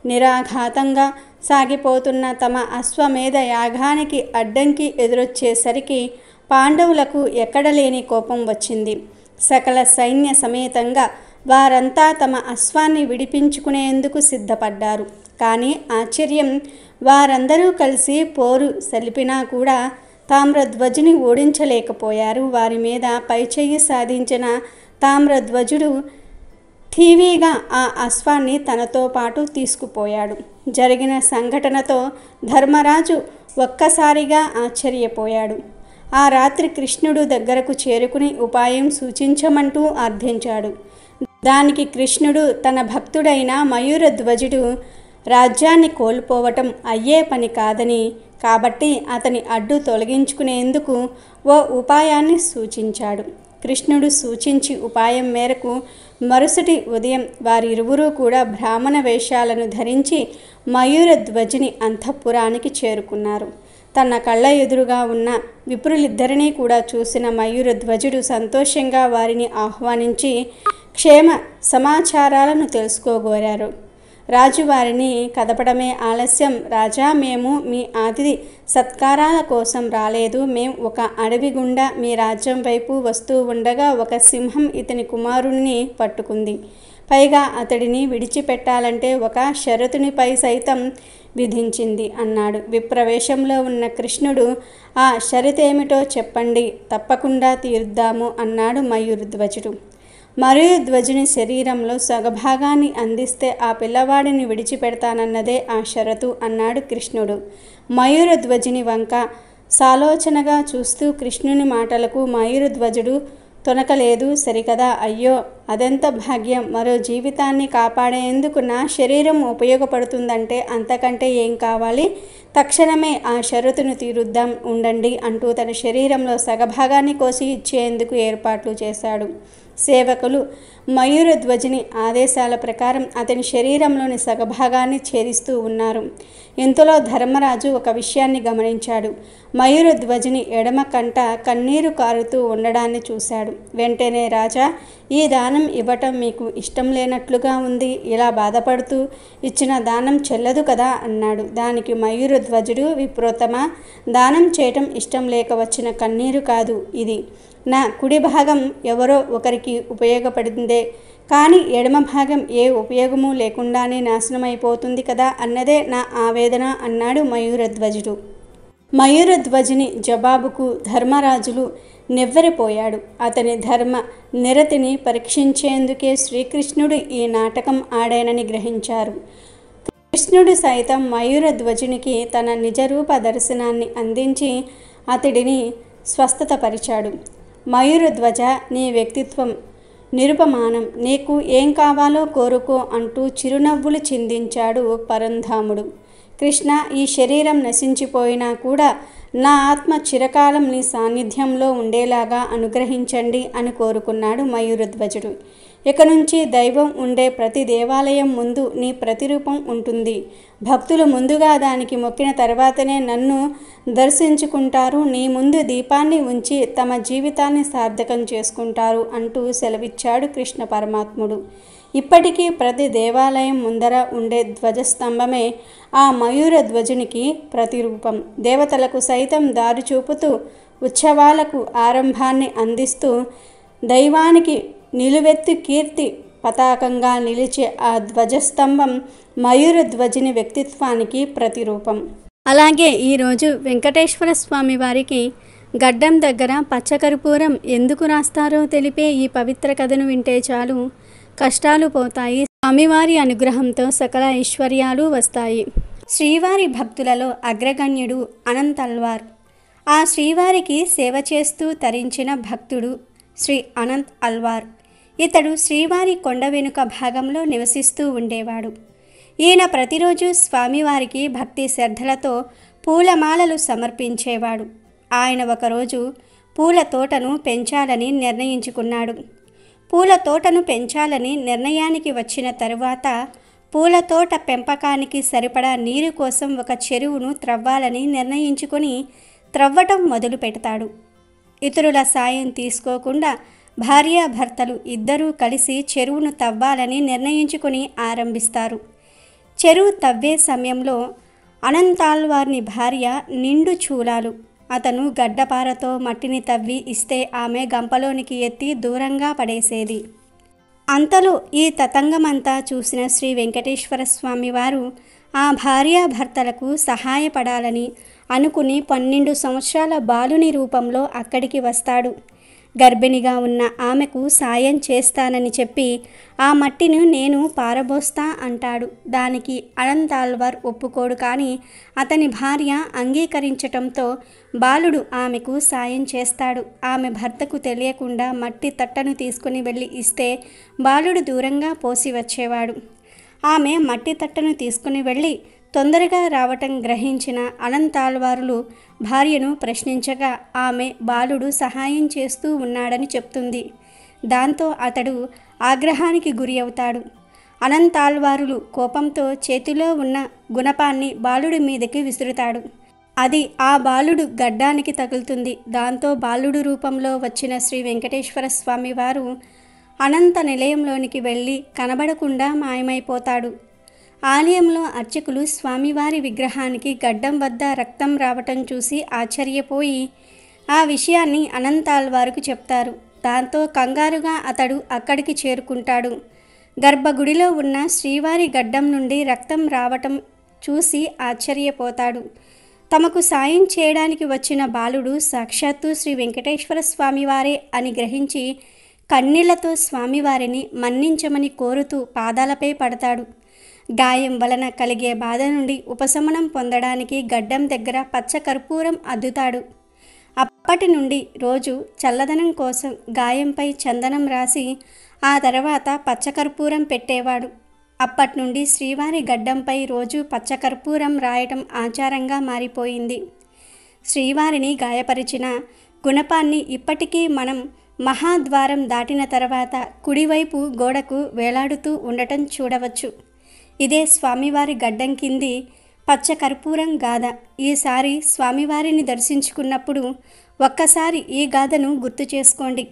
నిరాఘాతంగా సాగిపోతున్న తమ అశ్వమేధ యాగానికి అడ్డంకి ఎదురొచ్చేసరికి పాండవులకు ఎక్కడలేని కోపం వచ్చింది. సకల సైన్య సమేతంగా వారంతా తమ అశ్వాన్ని విడిపించుకునేందుకు సిద్ధపడ్డారు. కానీ ఆశ్చర్యం, వారందరూ కలిసి పోరు సలిపినా కూడా తామ్రధ్వజుని ఓడించలేకపోయారు. వారి మీద పైచెయ్యి సాధించిన తామ్రధ్వజుడు ఠీవీగా ఆ అశ్వాన్ని తనతో పాటు తీసుకుపోయాడు. జరిగిన సంఘటనతో ధర్మరాజు ఒక్కసారిగా ఆశ్చర్యపోయాడు. ఆ రాత్రి కృష్ణుడు దగ్గరకు చేరుకుని ఉపాయం సూచించమంటూ అర్థించాడు. దానికి కృష్ణుడు, తన భక్తుడైన మయూరధ్వజుడు రాజ్యాన్ని కోల్పోవటం అయ్యే పని కాదని, కాబట్టి అతని అడ్డు తొలగించుకునేందుకు ఓ ఉపాయాన్ని సూచించాడు. కృష్ణుడు సూచించి ఉపాయం మేరకు మరుసటి ఉదయం వారిరువురూ కూడా బ్రాహ్మణ వేషాలను ధరించి మయూరధ్వజుని అంతఃపురానికి చేరుకున్నారు. తన కళ్ళ ఎదురుగా ఉన్న విప్రులిద్దరినీ కూడా చూసిన మయూరధ్వజుడు సంతోషంగా వారిని ఆహ్వానించి క్షేమ సమాచారాలను తెలుసుకోగోరారు. రాజువారిని కదపడమే ఆలస్యం. రాజా, మేము మీ అతిథి సత్కారాల కోసం రాలేదు. మేం ఒక అడవి గుండా మీ రాజ్యం వైపు వస్తూ ఉండగా ఒక సింహం ఇతని కుమారుణ్ణి పట్టుకుంది. పైగా అతడిని విడిచిపెట్టాలంటే ఒక షరతునిపై సైతం విధించింది అన్నాడు. విప్రవేశంలో ఉన్న కృష్ణుడు, ఆ షరతేమిటో చెప్పండి, తప్పకుండా తీరుద్దాము అన్నాడు మయూరధ్వజుడు. మయూరధ్వజుని శరీరంలో సగభాగాన్ని అందిస్తే ఆ పిల్లవాడిని విడిచిపెడతానన్నదే ఆ షరతు అన్నాడు కృష్ణుడు. మయూరధ్వజుని వంక సాలోచనగా చూస్తూ కృష్ణుని మాటలకు మయూరధ్వజుడు తొనకలేదు. సరికదా, అయ్యో అదెంత భాగ్యం! మరో జీవితాన్ని కాపాడేందుకు నా శరీరం ఉపయోగపడుతుందంటే అంతకంటే ఏం కావాలి? తక్షణమే ఆ షరతును తీరుద్దాం, ఉండండి అంటూ తన శరీరంలో సగభాగాన్ని కోసి ఇచ్చేందుకు ఏర్పాట్లు చేశాడు. సేవకులు మయూరధ్వజుని ఆదేశాల ప్రకారం అతని శరీరంలోని సగభాగాన్ని ఛేదిస్తూ ఉన్నారు. ఇంతలో ధర్మరాజు ఒక విషయాన్ని గమనించాడు. మయూరధ్వజుని ఎడమ కంట కన్నీరు కారుతూ ఉండడాన్ని చూశాడు. వెంటనే, రాజా, ఈ దానం ఇవ్వటం మీకు ఇష్టం లేనట్లుగా ఉంది. ఇలా బాధపడుతూ ఇచ్చిన దానం చెల్లదు కదా అన్నాడు. దానికి మయూరధ్వజుడు, విప్రోత్తమ, దానం చేయటం ఇష్టం లేక వచ్చిన కన్నీరు కాదు ఇది. నా కుడి భాగం ఎవరో ఒకరికి ఉపయోగపడిందే, కానీ ఎడమ భాగం ఏ ఉపయోగము లేకుండానే నాశనమైపోతుంది కదా అన్నదే నా ఆవేదన అన్నాడు మయూరధ్వజుడు. మయూరధ్వజుని జవాబుకు ధర్మరాజులు నివ్వెరపోయాడు. అతని ధర్మ నిరతిని పరీక్షించేందుకే శ్రీకృష్ణుడు ఈ నాటకం ఆడానని గ్రహించారు. కృష్ణుడు సైతం మయూరధ్వజునికి తన నిజరూప దర్శనాన్ని అందించి అతడిని స్వస్థతపరిచాడు. మయూరధ్వజ, నీ వ్యక్తిత్వం నిరుపమానం. నీకు ఏం కావాలో కోరుకో అంటూ చిరునవ్వులు చిందించాడు పరంధాముడు. కృష్ణ, ఈ శరీరం నశించిపోయినా కూడా నా ఆత్మ చిరకాలం నీ సాన్నిధ్యంలో ఉండేలాగా అనుగ్రహించండి అని కోరుకున్నాడు మయూరధ్వజుడు. ఇక నుంచి దైవం ఉండే ప్రతి దేవాలయం ముందు నీ ప్రతిరూపం ఉంటుంది. భక్తులు ముందుగా దానికి మొక్కిన తర్వాతనే నన్ను దర్శించుకుంటారు. నీ ముందు దీపాన్ని ఉంచి తమ జీవితాన్ని సార్థకం చేసుకుంటారు అంటూ సెలవిచ్చాడు కృష్ణ పరమాత్ముడు. ఇప్పటికీ ప్రతి దేవాలయం ముందర ఉండే ధ్వజస్తంభమే ఆ మయూరధ్వజునికి ప్రతిరూపం. దేవతలకు సైతం దారి చూపుతూ, ఉత్సవాలకు ఆరంభాన్ని అందిస్తూ, దైవానికి నిలువెత్తు కీర్తి పతాకంగా నిలిచే ఆ ధ్వజస్తంభం మయూరధ్వజుని వ్యక్తిత్వానికి ప్రతిరూపం. అలాగే ఈరోజు వెంకటేశ్వర స్వామి వారికి గడ్డం దగ్గర పచ్చకర్పూరం ఎందుకు రాస్తారో తెలిపే ఈ పవిత్ర కథను వింటే చాలు, కష్టాలు పోతాయి. స్వామివారి అనుగ్రహంతో సకల ఐశ్వర్యాలు వస్తాయి. శ్రీవారి భక్తులలో అగ్రగణ్యుడు అనంత్ అల్వార్. ఆ శ్రీవారికి సేవ చేస్తూ తరించిన భక్తుడు శ్రీ అనంత్ అల్వార్. ఇతడు శ్రీవారి కొండ వెనుక భాగంలో నివసిస్తూ ఉండేవాడు. ఈయన ప్రతిరోజు స్వామివారికి భక్తి శ్రద్ధలతో పూలమాలలు సమర్పించేవాడు. ఆయన ఒకరోజు పూల తోటను పెంచాలని నిర్ణయించుకున్నాడు. పూల తోటను పెంచాలని నిర్ణయానికి వచ్చిన తరువాత పూల తోట పెంపకానికి సరిపడా నీరు కోసం ఒక చెరువును త్రవ్వాలని నిర్ణయించుకొని త్రవ్వటం మొదలు పెడతాడు. ఇతరుల సాయం తీసుకోకుండా భార్యాభర్తలు ఇద్దరూ కలిసి చెరువును తవ్వాలని నిర్ణయించుకొని ఆరంభిస్తారు. చెరువు తవ్వే సమయంలో అనంతాల్వార్ని భార్య నిండు చూలాలు. అతను గడ్డపారతో మట్టిని తవ్వి ఇస్తే ఆమె గంపలోనికి ఎత్తి దూరంగా పడేసేది. అంతలో ఈ తతంగమంతా చూసిన శ్రీ వెంకటేశ్వర స్వామి వారు ఆ భార్యాభర్తలకు సహాయపడాలని అనుకుని 12 సంవత్సరాల బాలుని రూపంలో అక్కడికి వస్తాడు. గర్భిణిగా ఉన్న ఆమెకు సాయం చేస్తానని చెప్పి ఆ మట్టిని నేను పారబోస్తా అంటాడు. దానికి అనంతాల్వార్ ఒప్పుకోడు. కానీ అతని భార్య అంగీకరించటంతో బాలుడు ఆమెకు సాయం చేస్తాడు. ఆమె భర్తకు తెలియకుండా మట్టి తట్టను తీసుకుని వెళ్ళి ఇస్తే బాలుడు దూరంగా పోసి వచ్చేవాడు. ఆమె మట్టి తట్టను తీసుకుని వెళ్ళి తొందరగా రావటం గ్రహించిన అనంతాల్వారులు భార్యను ప్రశ్నించగా ఆమె బాలుడు సహాయం చేస్తూ ఉన్నాడని చెప్తుంది. దాంతో అతడు ఆగ్రహానికి గురి అవుతాడు. అనంతాల్వారులు కోపంతో చేతిలో ఉన్న గుణపాన్ని బాలుడి మీదకి విసురుతాడు. అది ఆ బాలుడు గడ్డానికి తగులుతుంది. దాంతో బాలుడు రూపంలో వచ్చిన శ్రీ వెంకటేశ్వర స్వామి వారు అనంత నిలయంలోనికి వెళ్ళి కనబడకుండా మాయమైపోతాడు. ఆలయంలో అర్చకులు స్వామివారి విగ్రహానికి గడ్డం వద్ద రక్తం రావటం చూసి ఆశ్చర్యపోయి ఆ విషయాన్ని అనంతాళ్వారుకు చెప్తారు. దాంతో కంగారుగా అతడు అక్కడికి చేరుకుంటాడు. గర్భగుడిలో ఉన్న శ్రీవారి గడ్డం నుండి రక్తం రావటం చూసి ఆశ్చర్యపోతాడు. తమకు సాయం చేయడానికి వచ్చిన బాలుడు సాక్షాత్తు శ్రీ వెంకటేశ్వర స్వామివారే అని గ్రహించి కన్నీళ్లతో స్వామివారిని మన్నించమని కోరుతూ పాదాలపై పడతాడు. గాయం వలన కలిగే బాధ నుండి ఉపశమనం పొందడానికి గడ్డం దగ్గర పచ్చకర్పూరం అద్దుతాడు. అప్పటి నుండి రోజు చల్లదనం కోసం గాయంపై చందనం రాసి ఆ తర్వాత పచ్చకర్పూరం పెట్టేవాడు. అప్పటి నుండి శ్రీవారి గడ్డంపై రోజు పచ్చకర్పూరం రాయటం ఆచారంగా మారిపోయింది. శ్రీవారిని గాయపరిచిన గుణపాన్ని ఇప్పటికీ మనం మహాద్వారం దాటిన తర్వాత కుడివైపు గోడకు వేలాడుతూ ఉండటం చూడవచ్చు. ఇదే స్వామివారి గడ్డం కింది పచ్చకర్పూరం గాథ. ఈసారి స్వామివారిని దర్శించుకున్నప్పుడు ఒక్కసారి ఈ గాథను గుర్తు చేసుకోండి.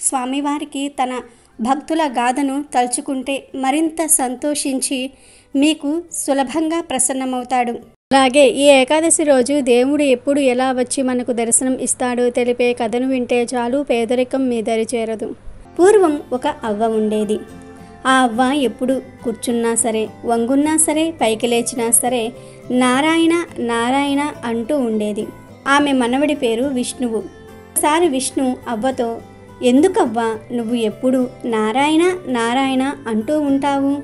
స్వామివారికి తన భక్తుల గాథను తలుచుకుంటే మరింత సంతోషించి మీకు సులభంగా ప్రసన్నమవుతాడు. అలాగే ఈ ఏకాదశి రోజు దేవుడు ఎప్పుడు ఎలా వచ్చి మనకు దర్శనం ఇస్తాడో తెలిపే కథను వింటే చాలు, పేదరికం మీ దరి చేరదు. పూర్వం ఒక అవ్వ ఉండేది. ఆ అవ్వ ఎప్పుడు కూర్చున్నా సరే, వంగున్నా సరే, పైకి లేచినా సరే నారాయణ నారాయణ అంటూ ఉండేది. ఆమె మనవడి పేరు విష్ణువు. ఒకసారి విష్ణు అవ్వతో, ఎందుకవ్వా నువ్వు ఎప్పుడు నారాయణ నారాయణ అంటూ ఉంటావు?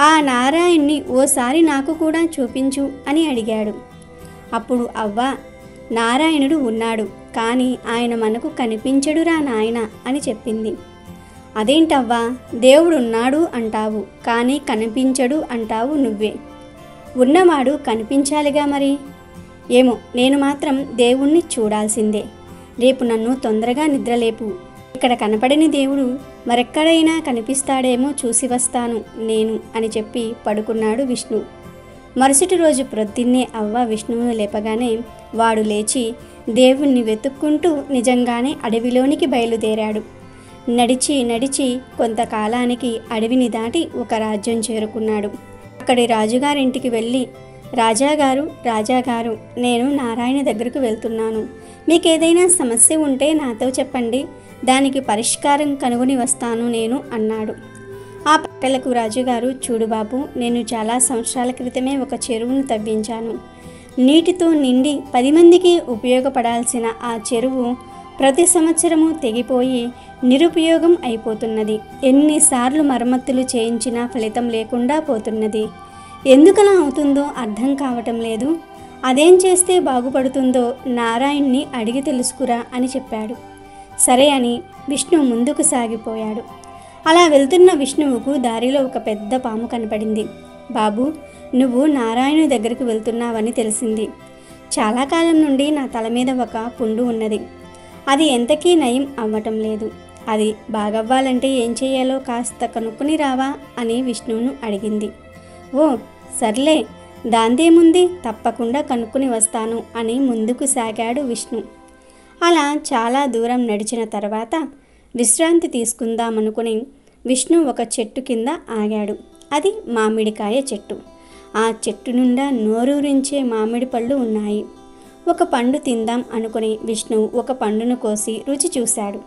ఆ నారాయణ్ణి ఓసారి నాకు కూడా చూపించు అని అడిగాడు. అప్పుడు అవ్వ, నారాయణుడు ఉన్నాడు, కానీ ఆయన మనకు కనిపించడురా నాయన అని చెప్పింది. అదేంటవ్వా, దేవుడున్నాడు అంటావు కానీ కనిపించడు అంటావు నువ్వే. ఉన్నవాడు కనిపించాలిగా మరి. ఏమో, నేను మాత్రం దేవుణ్ణి చూడాల్సిందే. రేపు నన్ను తొందరగా నిద్రలేపు. ఇక్కడ కనపడని దేవుడు మరెక్కడైనా కనిపిస్తాడేమో చూసి వస్తాను నేను అని చెప్పి పడుకున్నాడు విష్ణు. మరుసటి రోజు ప్రొద్దున్నే అవ్వ విష్ణువును లేపగానే వాడు లేచి దేవుణ్ణి వెతుక్కుంటూ నిజంగానే అడవిలోనికి బయలుదేరాడు. నడిచి నడిచి కొంతకాలానికి అడవిని దాటి ఒక రాజ్యం చేరుకున్నాడు. అక్కడి రాజుగారింటికి వెళ్ళి, రాజాగారు, నేను నారాయణ దగ్గరకు వెళ్తున్నాను. మీకేదైనా సమస్య ఉంటే నాతో చెప్పండి, దానికి పరిష్కారం కనుగొని వస్తాను నేను అన్నాడు. ఆ పట్టలకు రాజుగారు, చూడు బాబు, నేను చాలా సంవత్సరాల క్రితమే ఒక చెరువును తవ్వించాను. నీటితో నిండి 10 మందికి ఉపయోగపడాల్సిన ఆ చెరువు ప్రతి సంవత్సరము తెగిపోయి నిరుపయోగం అయిపోతున్నది. ఎన్నిసార్లు మరమ్మతులు చేయించినా ఫలితం లేకుండా పోతున్నది. ఎందుకలా అవుతుందో అర్థం కావటం లేదు. అదేం చేస్తే బాగుపడుతుందో నారాయణ్ణి అడిగి తెలుసుకురా అని చెప్పాడు. సరే అని విష్ణు ముందుకు సాగిపోయాడు. అలా వెళ్తున్న విష్ణువుకు దారిలో ఒక పెద్ద పాము కనపడింది. బాబు, నువ్వు నారాయణుడి దగ్గరకు వెళ్తున్నావని తెలిసింది. చాలా కాలం నుండి నా తల మీద ఒక పుండు ఉన్నది. అది ఎంతకీ నయం అవ్వటం లేదు. అది బాగవ్వాలంటే ఏం చేయాలో కాస్త కనుక్కుని రావా అని విష్ణువును అడిగింది. ఓ సర్లే, దాందేముంది, తప్పకుండా కనుక్కుని వస్తాను అని ముందుకు సాగాడు విష్ణు. అలా చాలా దూరం నడిచిన తర్వాత విశ్రాంతి తీసుకుందామనుకుని విష్ణు ఒక చెట్టు కింద ఆగాడు. అది మామిడికాయ చెట్టు. ఆ చెట్టు నిండా నోరూరించే మామిడి పళ్ళు ఉన్నాయి. ఒక పండు తిందాం అనుకుని విష్ణు ఒక పండును కోసి రుచి చూశాడు.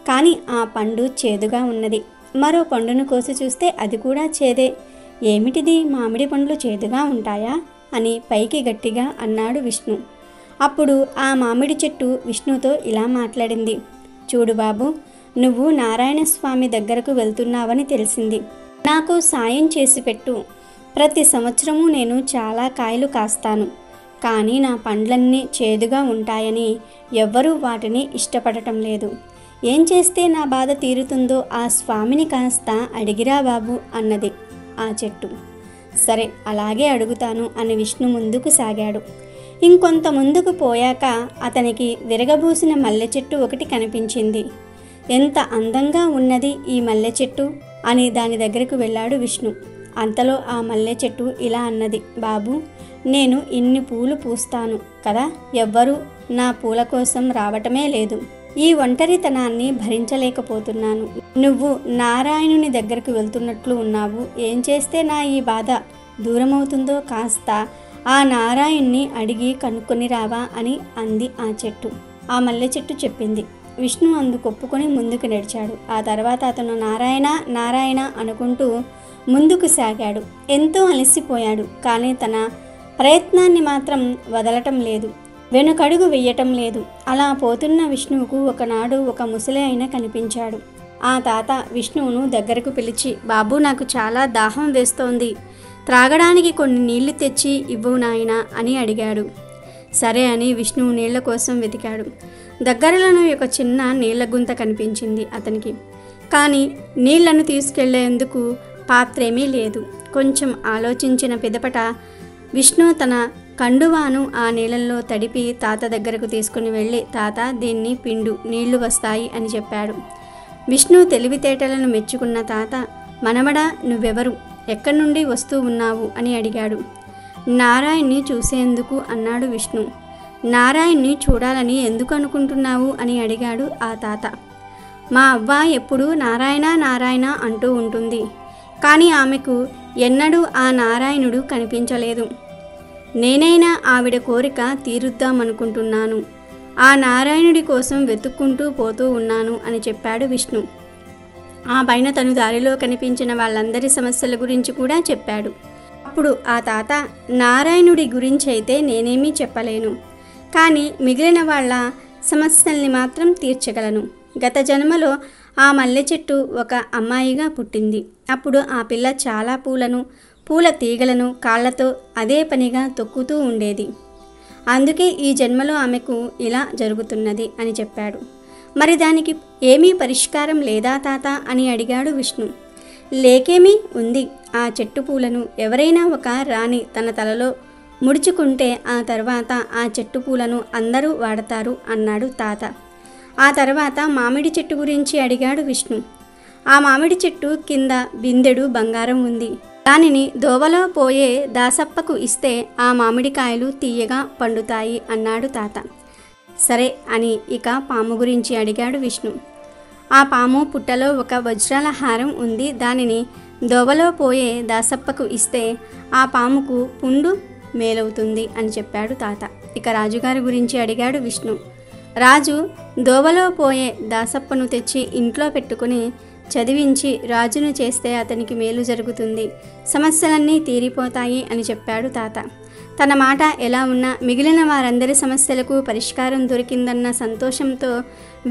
కానీ ఆ పండు చేదుగా ఉన్నది. మరో పండును కోసి చూస్తే అది కూడా చేదే. ఏమిటిది, మామిడి పండ్లు చేదుగా ఉంటాయా అని పైకి గట్టిగా అన్నాడు విష్ణు. అప్పుడు ఆ మామిడి చెట్టు విష్ణుతో ఇలా మాట్లాడింది. చూడు బాబు, నువ్వు నారాయణ స్వామి దగ్గరకు వెళ్తున్నావని తెలిసింది. నాకు సాయం చేసి పెట్టు. ప్రతి సంవత్సరము నేను చాలా కాయలు కాస్తాను, కానీ నా పండ్లన్నీ చేదుగా ఉంటాయని ఎవ్వరూ వాటిని ఇష్టపడటం లేదు. ఏం చేస్తే నా బాధ తీరుతుందో ఆ స్వామిని కాస్త అడిగిరా బాబు అన్నది ఆ చెట్టు. సరే, అలాగే అడుగుతాను అని విష్ణు ముందుకు సాగాడు. ఇంకొంత ముందుకు పోయాక అతనికి విరగబూసిన మల్లె చెట్టు ఒకటి కనిపించింది. ఎంత అందంగా ఉన్నది ఈ మల్లె చెట్టు అని దాని దగ్గరకు వెళ్ళాడు విష్ణు. అంతలో ఆ మల్లె చెట్టు ఇలా అన్నది. బాబు, నేను ఇన్ని పూలు పూస్తాను కదా, ఎవ్వరూ నా పూల కోసం రావటమే లేదు. ఈ ఒంటరితనాన్ని భరించలేకపోతున్నాను. నువ్వు నారాయణుని దగ్గరకు వెళ్తున్నట్లు ఉన్నావు. ఏం చేస్తే నా ఈ బాధ దూరమవుతుందో కాస్త ఆ నారాయణ్ణి అడిగి కనుక్కొని రావా అని అంది ఆ చెట్టు. ఆ మల్లె చెట్టు చెప్పింది. విష్ణు అందుకు ఒప్పుకొని ముందుకు నడిచాడు. ఆ తర్వాత అతను నారాయణ నారాయణ అనుకుంటూ ముందుకు సాగాడు. ఎంతో అలసిపోయాడు, కానీ తన ప్రయత్నాన్ని మాత్రం వదలటం లేదు, వెనుకడుగు వెయ్యటం లేదు. అలా పోతున్న విష్ణువుకు ఒకనాడు ఒక ముసలి ఆయన కనిపించాడు. ఆ తాత విష్ణువును దగ్గరకు పిలిచి, బాబు, నాకు చాలా దాహం వేస్తోంది, త్రాగడానికి కొన్ని నీళ్లు తెచ్చి ఇవ్వు నాయనా అని అడిగాడు. సరే అని విష్ణువు నీళ్ల కోసం వెతికాడు. దగ్గరలోనే ఒక చిన్న నీళ్ల గుంత కనిపించింది అతనికి. కానీ నీళ్లను తీసుకెళ్లేందుకు పాత్రేమీ లేదు. కొంచెం ఆలోచించిన పిదపట విష్ణు తన కండువాను ఆ నీళ్ళల్లో తడిపి తాత దగ్గరకు తీసుకుని వెళ్ళి, తాత, దీన్ని పిండు, నీళ్లు వస్తాయి అని చెప్పాడు. విష్ణు తెలివితేటలను మెచ్చుకున్న తాత, మనవడా, నువ్వెవరు, ఎక్కడి నుండి వస్తూ ఉన్నావు అని అడిగాడు. నారాయణ్ణి చూసేందుకు అన్నాడు విష్ణు. నారాయణ్ణి చూడాలని ఎందుకు అనుకుంటున్నావు అని అడిగాడు ఆ తాత. మా అవ్వ ఎప్పుడూ నారాయణ నారాయణ అంటూ ఉంటుంది, కానీ ఆమెకు ఎన్నడూ ఆ నారాయణుడు కనిపించలేదు. నేనైనా ఆవిడ కోరిక తీరుద్దామనుకుంటున్నాను. ఆ నారాయణుడి కోసం వెతుక్కుంటూ పోతూ ఉన్నాను అని చెప్పాడు విష్ణు. ఆ పైన తను దారిలో కనిపించిన వాళ్ళందరి సమస్యల గురించి కూడా చెప్పాడు. అప్పుడు ఆ తాత, నారాయణుడి గురించి అయితే నేనేమీ చెప్పలేను, కానీ మిగిలిన వాళ్ళ సమస్యల్ని మాత్రం తీర్చగలను. గత జన్మలో ఆ మల్లె చెట్టు ఒక అమ్మాయిగా పుట్టింది. అప్పుడు ఆ పిల్ల చాలా పూల తీగలను కాళ్లతో అదే పనిగా తొక్కుతూ ఉండేది. అందుకే ఈ జన్మలో ఆమెకు ఇలా జరుగుతున్నది అని చెప్పాడు. మరి దానికి ఏమీ పరిష్కారం లేదా తాత అని అడిగాడు విష్ణు. లేకేమీ ఉంది. ఆ చెట్టు పూలను ఎవరైనా ఒక రాణి తన తలలో ముడుచుకుంటే ఆ తర్వాత ఆ చెట్టు పూలను అందరూ వాడతారు అన్నాడు తాత. ఆ తర్వాత మామిడి చెట్టు గురించి అడిగాడు విష్ణు. ఆ మామిడి చెట్టు కింద బిందెడు బంగారం ఉంది. దానిని దోవలో పోయే దాసప్పకు ఇస్తే ఆ మామిడికాయలు తీయగా పండుతాయి అన్నాడు తాత. సరే అని ఇక పాము గురించి అడిగాడు విష్ణు. ఆ పాము పుట్టలో ఒక వజ్రాల హారం ఉంది. దానిని దోవలో పోయే దాసప్పకు ఇస్తే ఆ పాముకు పుండు మేలవుతుంది అని చెప్పాడు తాత. ఇక రాజుగారి గురించి అడిగాడు విష్ణు. రాజు దోవలో పోయే దాసప్పను తెచ్చి ఇంట్లో పెట్టుకుని చదివించి రాజును చేస్తే అతనికి మేలు జరుగుతుంది, సమస్యలన్నీ తీరిపోతాయి అని చెప్పాడు తాత. తన మాట ఎలా ఉన్నా మిగిలిన వారందరి సమస్యలకు పరిష్కారం దొరికిందన్న సంతోషంతో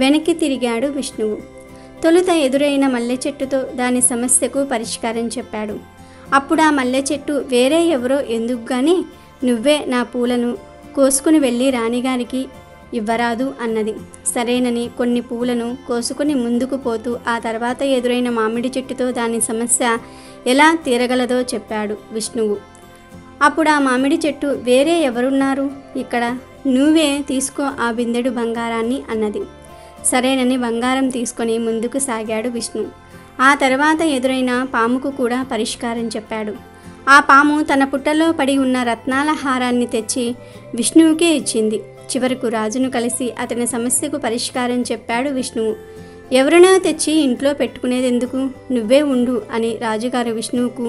వెనక్కి తిరిగాడు విష్ణువు. తొలుత ఎదురైన మల్లె చెట్టుతో దాని సమస్యకు పరిష్కారం చెప్పాడు. అప్పుడు ఆ మల్లె చెట్టు, వేరే ఎవరో ఎందుకు గాని నువ్వే నా పూలను కోసుకుని వెళ్ళి రాణిగారికి ఇవ్వరాదు అన్నది. సరేనని కొన్ని పూలను కోసుకుని ముందుకు పోతూ ఆ తర్వాత ఎదురైన మామిడి చెట్టుతో దాని సమస్య ఎలా తీరగలదో చెప్పాడు విష్ణువు. అప్పుడు ఆ మామిడి చెట్టు, వేరే ఎవరున్నారు ఇక్కడ, నువ్వే తీసుకో ఆ బిందెడు బంగారాన్ని అన్నది. సరేనని బంగారం తీసుకొని ముందుకు సాగాడు విష్ణు. ఆ తర్వాత ఎదురైన పాముకు కూడా పరిష్కారం చెప్పాడు. ఆ పాము తన పుట్టలో పడి ఉన్న రత్నాల హారాన్ని తెచ్చి విష్ణువుకే ఇచ్చింది. చివరకు రాజును కలిసి అతని సమస్యకు పరిష్కారం చెప్పాడు విష్ణువు. ఎవరినో తెచ్చి ఇంట్లో పెట్టుకునేదెందుకు, నువ్వే ఉండు అని రాజుగారు విష్ణువుకు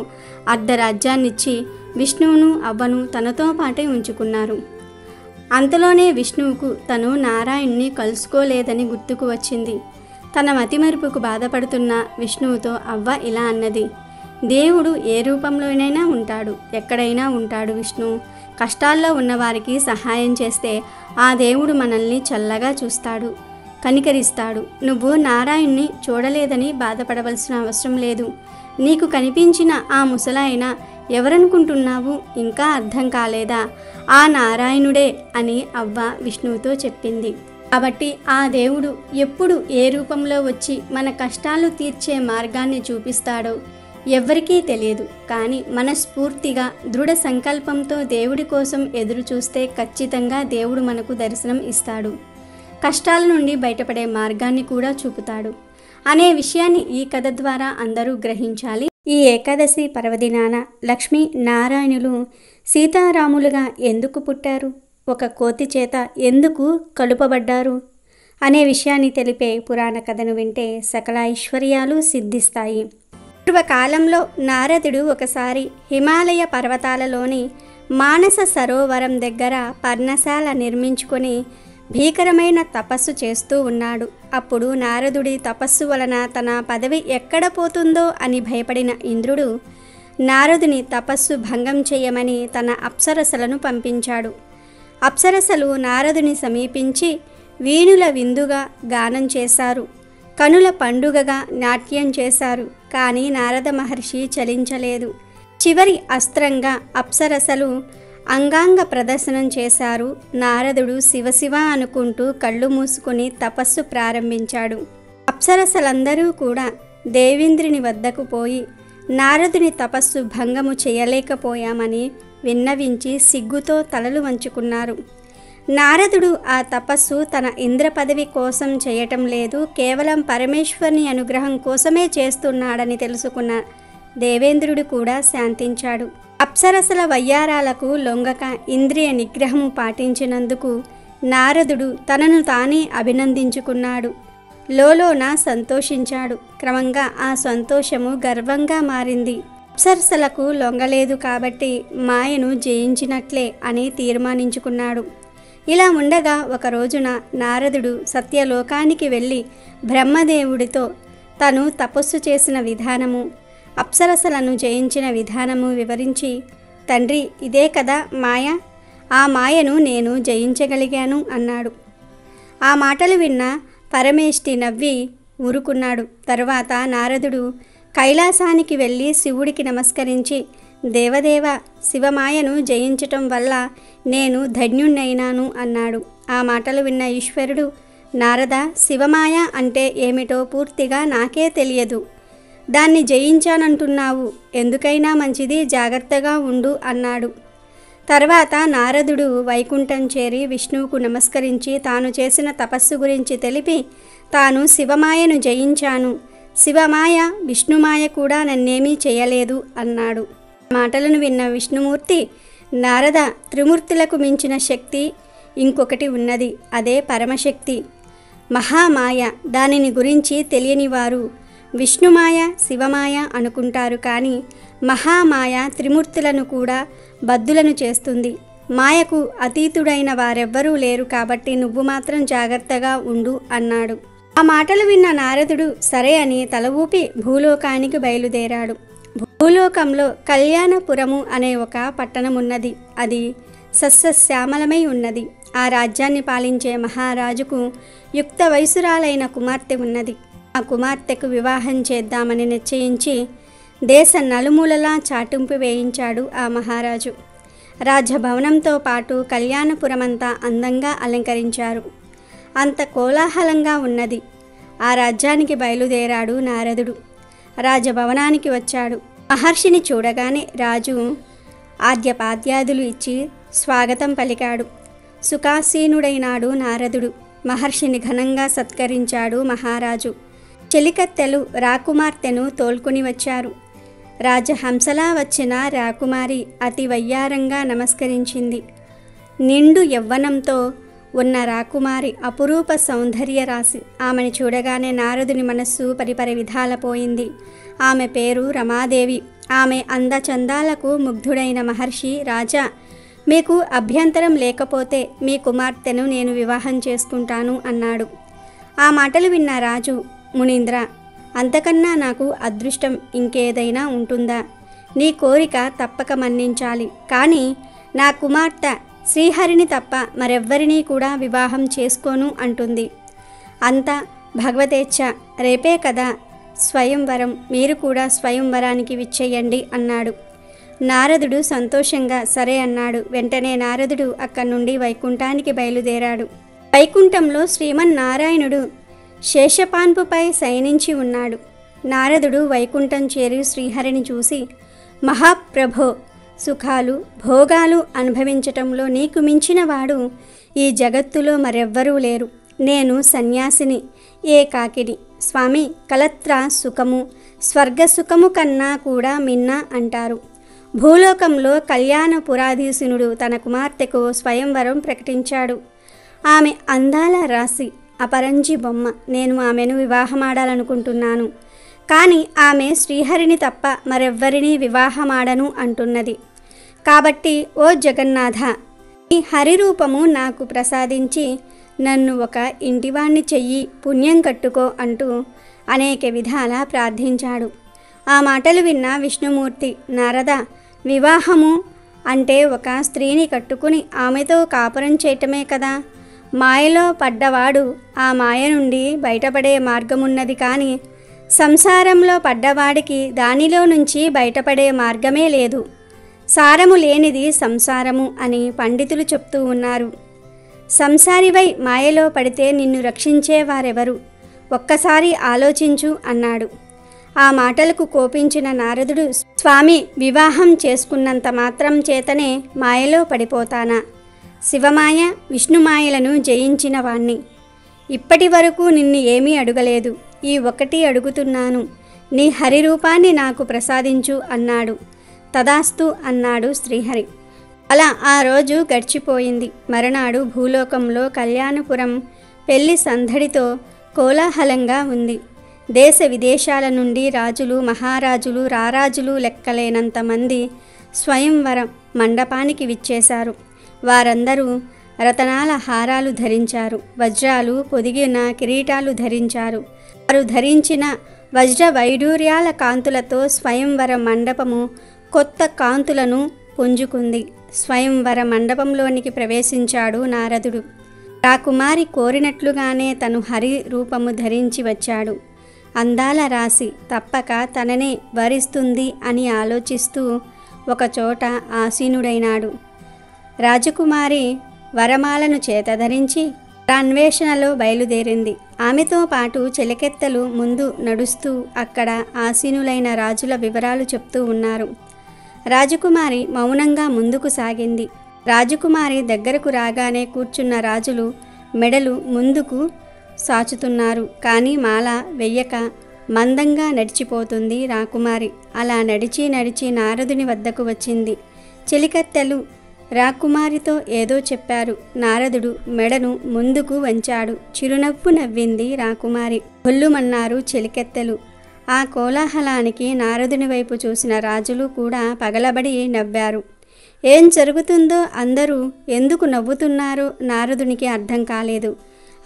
అర్ధరాజ్యాన్నిచ్చి విష్ణువును అవ్వను తనతో పాటే ఉంచుకున్నారు. అంతలోనే విష్ణువుకు తను నారాయణ్ణి కలుసుకోలేదని గుర్తుకు వచ్చింది. తన మతిమరుపుకు బాధపడుతున్న విష్ణువుతో అవ్వ ఇలా అన్నది. దేవుడు ఏ రూపంలోనైనా ఉంటాడు, ఎక్కడైనా ఉంటాడు విష్ణు. కష్టాల్లో ఉన్నవారికి సహాయం చేస్తే ఆ దేవుడు మనల్ని చల్లగా చూస్తాడు, కనికరిస్తాడు. నువ్వు నారాయణ్ణి చూడలేదని బాధపడవలసిన అవసరం లేదు. నీకు కనిపించిన ఆ ముసలాయన ఎవరనుకుంటున్నావు, ఇంకా అర్థం కాలేదా? ఆ నారాయణుడే అని అవ్వ విష్ణువుతో చెప్పింది. కాబట్టి ఆ దేవుడు ఎప్పుడు ఏ రూపంలో వచ్చి మన కష్టాలు తీర్చే మార్గాన్ని చూపిస్తాడో ఎవ్వరికీ తెలియదు. కానీ మనస్ఫూర్తిగా దృఢ సంకల్పంతో దేవుడి కోసం ఎదురు చూస్తే ఖచ్చితంగా దేవుడు మనకు దర్శనం ఇస్తాడు, కష్టాల నుండి బయటపడే మార్గాన్ని కూడా చూపుతాడు అనే విషయాన్ని ఈ కథ ద్వారా అందరూ గ్రహించాలి. ఈ ఏకాదశి పర్వదినాన లక్ష్మీ నారాయణులు సీతారాములుగా ఎందుకు పుట్టారు, ఒక కోతి చేత ఎందుకు కలుపబడ్డారు అనే విషయాన్ని తెలిపే పురాణ కథను వింటే సకల ఐశ్వర్యాలు సిద్ధిస్తాయి. పూర్వకాలంలో నారదుడు ఒకసారి హిమాలయ పర్వతాలలోని మానస సరోవరం దగ్గర పర్ణశాల నిర్మించుకొని భీకరమైన తపస్సు చేస్తూ ఉన్నాడు. అప్పుడు నారదుడి తపస్సు వలన తన పదవి ఎక్కడ పోతుందో అని భయపడిన ఇంద్రుడు నారదుని తపస్సు భంగం చేయమని తన అప్సరసలను పంపించాడు. అప్సరసలు నారదుని సమీపించి వీణుల విందుగా గానం చేశారు, కనుల పండుగగా నాట్యం చేశారు. కానీ నారద మహర్షి చలించలేదు. చివరి అస్త్రంగా అప్సరసలు అంగాంగ ప్రదర్శనం చేశారు. నారదుడు శివశివ అనుకుంటూ కళ్ళు మూసుకొని తపస్సు ప్రారంభించాడు. అప్సరసలందరూ కూడా దేవేంద్రుని వద్దకు పోయి నారదుని తపస్సు భంగము చేయలేకపోయామని విన్నవించి సిగ్గుతో తలలు వంచుకున్నారు. నారదుడు ఆ తపస్సు తన ఇంద్ర పదవి కోసం చేయటం లేదు, కేవలం పరమేశ్వరుని అనుగ్రహం కోసమే చేస్తున్నాడని తెలుసుకున్న దేవేంద్రుడు కూడా శాంతించాడు. అప్సరసల వయ్యారాలకు లొంగక ఇంద్రియ నిగ్రహము పాటించినందుకు నారదుడు తనను తానే అభినందించుకున్నాడు. లోలోన సంతోషించాడు. క్రమంగా ఆ సంతోషము గర్వంగా మారింది. అప్సరసలకు లొంగలేదు కాబట్టి మాయను జయించినట్లే అని తీర్మానించుకున్నాడు. ఇలా ఉండగా ఒక రోజున నారదుడు సత్యలోకానికి వెళ్ళి బ్రహ్మదేవుడితో తను తపస్సు చేసిన విధానము, అప్సరసలను జయించిన విధానము వివరించి, తండ్రి ఇదే కదా మాయ, ఆ మాయను నేను జయించగలిగాను అన్నాడు. ఆ మాటలు విన్న పరమేష్టి నవ్వి ఊరుకున్నాడు. తరువాత నారదుడు కైలాసానికి వెళ్ళి శివుడికి నమస్కరించి, దేవదేవ, శివమాయను జయించటం వల్ల నేను ధన్యుణ్ణైనాను అన్నాడు. ఆ మాటలు విన్న ఈశ్వరుడు, నారద, శివమాయ అంటే ఏమిటో పూర్తిగా నాకే తెలియదు. దాన్ని జయించానంటున్నావు, ఎందుకైనా మంచిది జాగ్రత్తగా ఉండు అన్నాడు. తర్వాత నారదుడు వైకుంఠం చేరి విష్ణువుకు నమస్కరించి తాను చేసిన తపస్సు గురించి తెలిపి, తాను శివమాయను జయించాను, శివమాయ విష్ణుమాయ కూడా నన్నేమీ చేయలేదు అన్నాడు. మాటలను విన్న విష్ణుమూర్తి, నారద, త్రిమూర్తులకు మించిన శక్తి ఇంకొకటి ఉన్నది, అదే పరమశక్తి, మహామాయ. దానిని గురించి తెలియని వారు విష్ణుమాయ శివమాయ అనుకుంటారు. కానీ మహామాయ త్రిమూర్తులను కూడా బద్ధులను చేస్తుంది. మాయకు అతీతుడైన వారెవ్వరూ లేరు, కాబట్టి నువ్వు మాత్రం జాగ్రత్తగా ఉండు అన్నాడు. ఆ మాటలు విన్న నారదుడు సరే అని తల ఊపి భూలోకానికి బయలుదేరాడు. భూలోకంలో కళ్యాణపురము అనే ఒక పట్టణం ఉన్నది. అది సస్యశ్యామలమై ఉన్నది. ఆ రాజ్యాన్ని పాలించే మహారాజుకు యుక్త వయసురాలైన కుమార్తె ఉన్నది. ఆ కుమార్తెకు వివాహం చేద్దామని నిశ్చయించి దేశ నలుమూలలా చాటింపు వేయించాడు ఆ మహారాజు. రాజభవనంతో పాటు కళ్యాణపురమంతా అందంగా అలంకరించారు. అంత కోలాహలంగా ఉన్నది. ఆ రాజ్యానికి బయలుదేరాడు నారదుడు. రాజభవనానికి వచ్చాడు. మహర్షిని చూడగానే రాజు ఆద్యపాద్యాదులు ఇచ్చి స్వాగతం పలికాడు. సుఖాసీనుడైనాడు నారదుడు. మహర్షిని ఘనంగా సత్కరించాడు మహారాజు. చెలికత్తెలు రాకుమార్తెను తోల్కొని వచ్చారు. రాజహంసలా వచ్చిన రాకుమారి అతి వయ్యారంగా నమస్కరించింది. నిండు యవ్వనంతో ఉన్న రాకుమారి అపురూప సౌందర్య రాశి. ఆమెను చూడగానే నారదుని మనస్సు పరిపరి విధాల పోయింది. ఆమె పేరు రమాదేవి. ఆమె అందచందాలకు ముగ్ధుడైన మహర్షి, రాజా, మీకు అభ్యంతరం లేకపోతే మీ కుమార్తెను నేను వివాహం చేసుకుంటాను అన్నాడు. ఆ మాటలు విన్న రాజు, మునీంద్ర, అంతకన్నా నాకు అదృష్టం ఇంకేదైనా ఉంటుందా? నీ కోరిక తప్పక మన్నించాలి. కానీ నా కుమార్తె శ్రీహరిని తప్ప మరెవ్వరినీ కూడా వివాహం చేసుకోను అంటుంది. అంతా భగవతేచ్ఛ. రేపే కదా స్వయంవరం, మీరు కూడా స్వయంవరానికి విచ్చేయండి అన్నాడు. నారదుడు సంతోషంగా సరే అన్నాడు. వెంటనే నారదుడు అక్కడి నుండి వైకుంఠానికి బయలుదేరాడు. వైకుంఠంలో శ్రీమన్నారాయణుడు శేషపాన్పుపై శయనించి ఉన్నాడు. నారదుడు వైకుంఠం చేరి శ్రీహరిని చూసి, మహాప్రభో, సుఖాలు భోగాలు అనుభవించటంలో నీకు మించిన వాడు ఈ జగత్తులో మరెవ్వరూ లేరు. నేను సన్యాసిని, ఏకాకిని. స్వామి, కలత్ర సుఖము స్వర్గసుఖము కన్నా కూడా మిన్న అంటారు. భూలోకంలో కళ్యాణపురాధీశునుడు తన కుమార్తెకు స్వయంవరం ప్రకటించాడు. ఆమె అందాల రాశి, అపరంజి బొమ్మ. నేను ఆమెను వివాహమాడాలనుకుంటున్నాను. కానీ ఆమె శ్రీహరిని తప్ప మరెవ్వరినీ వివాహమాడను అంటున్నది. కాబట్టి ఓ జగన్నాథ, ఈ హరిరూపము నాకు ప్రసాదించి నన్ను ఒక ఇంటివాణ్ణి చెయ్యి, పుణ్యం కట్టుకో అంటూ అనేక విధాలా ప్రార్థించాడు. ఆ మాటలు విన్న విష్ణుమూర్తి, నారద, వివాహము అంటే ఒక స్త్రీని కట్టుకుని ఆమెతో కాపురం చేయటమే కదా. మాయలో పడ్డవాడు ఆ మాయ నుండి బయటపడే మార్గమున్నది, కానీ సంసారంలో పడ్డవాడికి దానిలో నుంచి బయటపడే మార్గమే లేదు. సారము లేనిది సంసారము అని పండితులు చెప్తూ ఉన్నారు. సంసారివై మాయలో పడితే నిన్ను రక్షించేవారెవరు? ఒక్కసారి ఆలోచించు అన్నాడు. ఆ మాటలకు కోపించిన నారదుడు, స్వామి, వివాహం చేసుకున్నంత మాత్రం చేతనే మాయలో పడిపోతానా? శివమాయ విష్ణుమాయలను జయించిన వాణ్ణి. ఇప్పటి వరకు నిన్ను ఏమీ అడగలేదు, ఈ ఒకటి అడుగుతున్నాను, నీ హరిరూపాన్ని నాకు ప్రసాదించు అన్నాడు. తదాస్తు అన్నాడు శ్రీహరి. అలా ఆ రోజు గడిచిపోయింది. మరునాడు భూలోకంలో కళ్యాణపురం పెళ్లి సందడితో కోలాహలంగా ఉంది. దేశ విదేశాల నుండి రాజులు, మహారాజులు, రారాజులు లెక్కలేనంత మంది స్వయంవరం మండపానికి విచ్చేశారు. వారందరూ రతనాల హారాలు ధరించారు, వజ్రాలు పొదిగిన కిరీటాలు ధరించారు. వారు ధరించిన వజ్ర వైడూర్యాల కాంతులతో స్వయంవర మండపము కొత్త కాంతులను పుంజుకుంది. స్వయంవర మండపంలోనికి ప్రవేశించాడు నారదుడు. రాకుమారి కోరినట్లుగానే తను హరి రూపము ధరించి వచ్చాడు. అందాల రాశి తప్పక తననే వరిస్తుంది అని ఆలోచిస్తూ ఒకచోట ఆసీనుడైనాడు. రాజకుమారి వరమాలను చేత ధరించి అన్వేషణలో బయలుదేరింది. ఆమెతో పాటు చెలికెత్తలు ముందు నడుస్తూ అక్కడ ఆసీనులైన రాజుల వివరాలు చెప్తూ ఉన్నారు. రాజకుమారి మౌనంగా ముందుకు సాగింది. రాజకుమారి దగ్గరకు రాగానే కూర్చున్న రాజులు మెడలు ముందుకు సాచుతున్నారు. కానీ మాల వెయ్యక మందంగా నడిచిపోతుంది రాకుమారి. అలా నడిచి నడిచి నారదుని వద్దకు వచ్చింది. చెలికత్తెలు రాకుమారితో ఏదో చెప్పారు. నారదుడు మెడను ముందుకు వంచాడు. చిరునవ్వు నవ్వింది రాకుమారి. గొల్లుమన్నారు చెలికెత్తెలు. ఆ కోలాహలానికి నారదుని వైపు చూసిన రాజులు కూడా పగలబడి నవ్వారు. ఏం జరుగుతుందో, అందరూ ఎందుకు నవ్వుతున్నారో నారదునికి అర్థం కాలేదు.